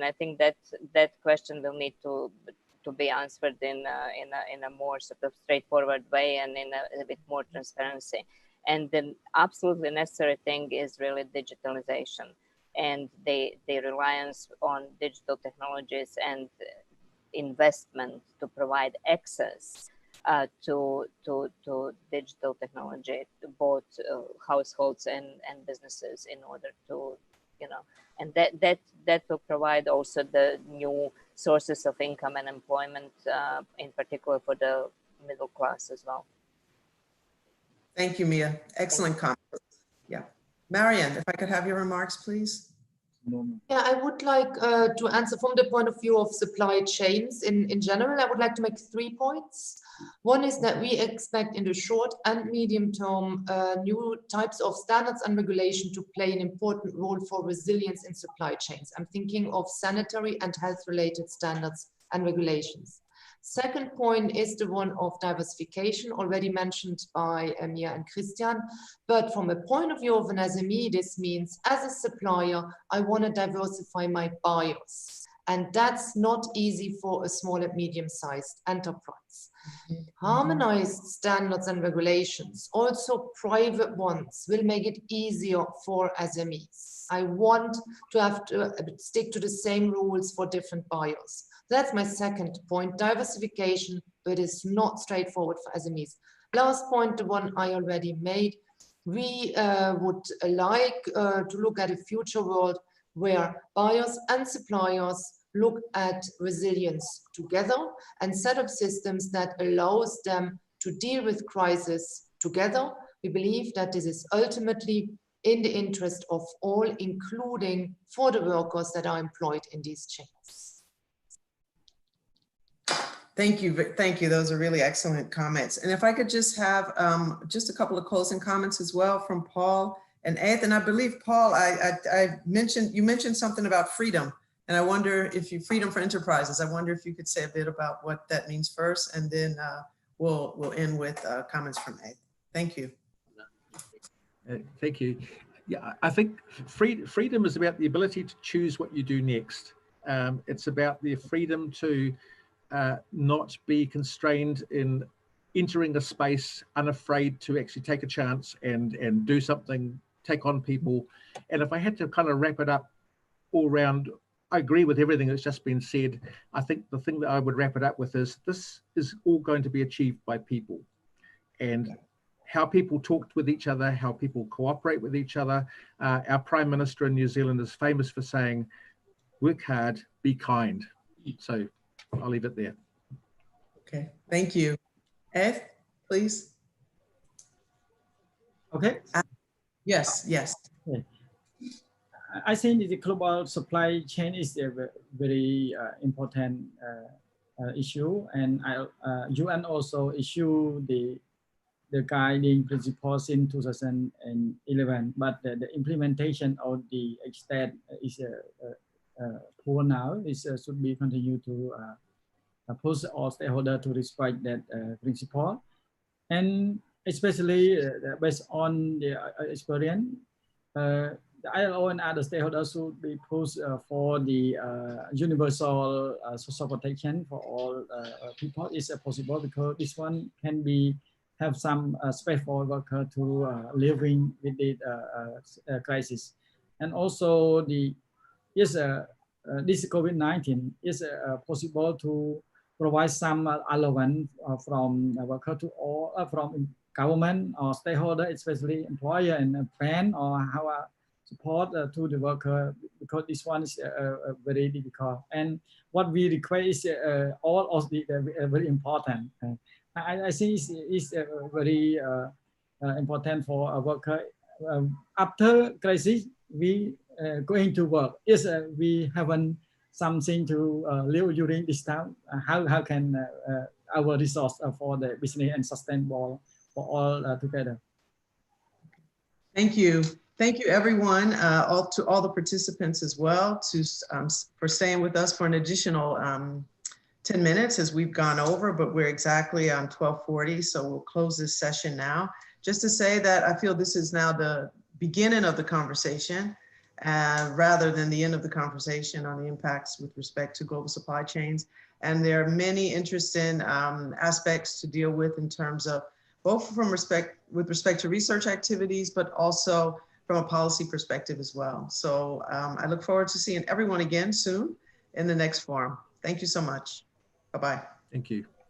I think that question will need to be answered in a more sort of straightforward way and in a bit more transparency. And the absolutely necessary thing is really digitalization and the reliance on digital technologies and investment to provide access to digital technology to both households and businesses in order to, and that will provide also the new sources of income and employment, in particular for the middle class as well. Thank you, Mia. Excellent comments. Yeah. Marian, if I could have your remarks, please. Yeah, I would like to answer from the point of view of supply chains in general. I would like to make 3 points. One is that we expect in the short and medium term new types of standards and regulation to play an important role for resilience in supply chains. I'm thinking of sanitary and health related standards and regulations. Second point is the one of diversification, already mentioned by Mia and Christian. But from a point of view of an SME, this means as a supplier, I want to diversify my buyers. And that's not easy for a small and medium-sized enterprise. Harmonized standards and regulations, also private ones, will make it easier for SMEs. I want to have to stick to the same rules for different buyers. That's my second point, diversification, but it's not straightforward for SMEs. Last point, the one I already made, we would like to look at a future world where buyers and suppliers look at resilience together and set up systems that allows them to deal with crisis together. We believe that this is ultimately in the interest of all, including for the workers that are employed in these chains. Thank you. Thank you. Those are really excellent comments. And if I could just have just a couple of closing comments as well from Paul and Ed. And I believe, Paul, you mentioned something about freedom. And I wonder if freedom for enterprises, I wonder if you could say a bit about what that means first, and then we'll end with comments from Ed. Thank you. Thank you. Yeah, I think freedom is about the ability to choose what you do next. It's about the freedom to not be constrained in entering a space unafraid to actually take a chance and do something, take on people. And if I had to kind of wrap it up all around, I agree with everything that's just been said. I think the thing that I would wrap it up with is this is all going to be achieved by people, and how people talk with each other, how people cooperate with each other. Our Prime Minister in New Zealand is famous for saying, work hard, be kind. So I'll leave it there. Okay, thank you. Ed, please. Okay. Yes, yes. Okay. I think the global supply chain is a very important issue, and UN also issued the guiding principles in 2011, but the implementation of the extent is poor now. This should be continued to push all stakeholders to respect that principle, and especially based on the experience, the ILO and other stakeholders should be pushed for the universal social protection for all people. Is possible because this one can be have some space for worker to living with the crisis, and also this COVID-19 is possible to provide some allowance from worker to all from government or stakeholder, especially employer and plan, or how support to the worker, because this one is very difficult. And what we require is all of the very important. I think it's very important for a worker. After crisis, we going to work. Yes, we haven't something to live during this time. How can our resource for the business and sustainable for all together? Thank you. Thank you, everyone, to all the participants as well, for staying with us for an additional 10 minutes as we've gone over, but we're exactly on 12:40, so we'll close this session now. Just to say that I feel this is now the beginning of the conversation, rather than the end of the conversation on the impacts with respect to global supply chains. And there are many interesting aspects to deal with in terms of both with respect to research activities, but also from a policy perspective as well. So I look forward to seeing everyone again soon in the next forum. Thank you so much. Bye-bye. Thank you.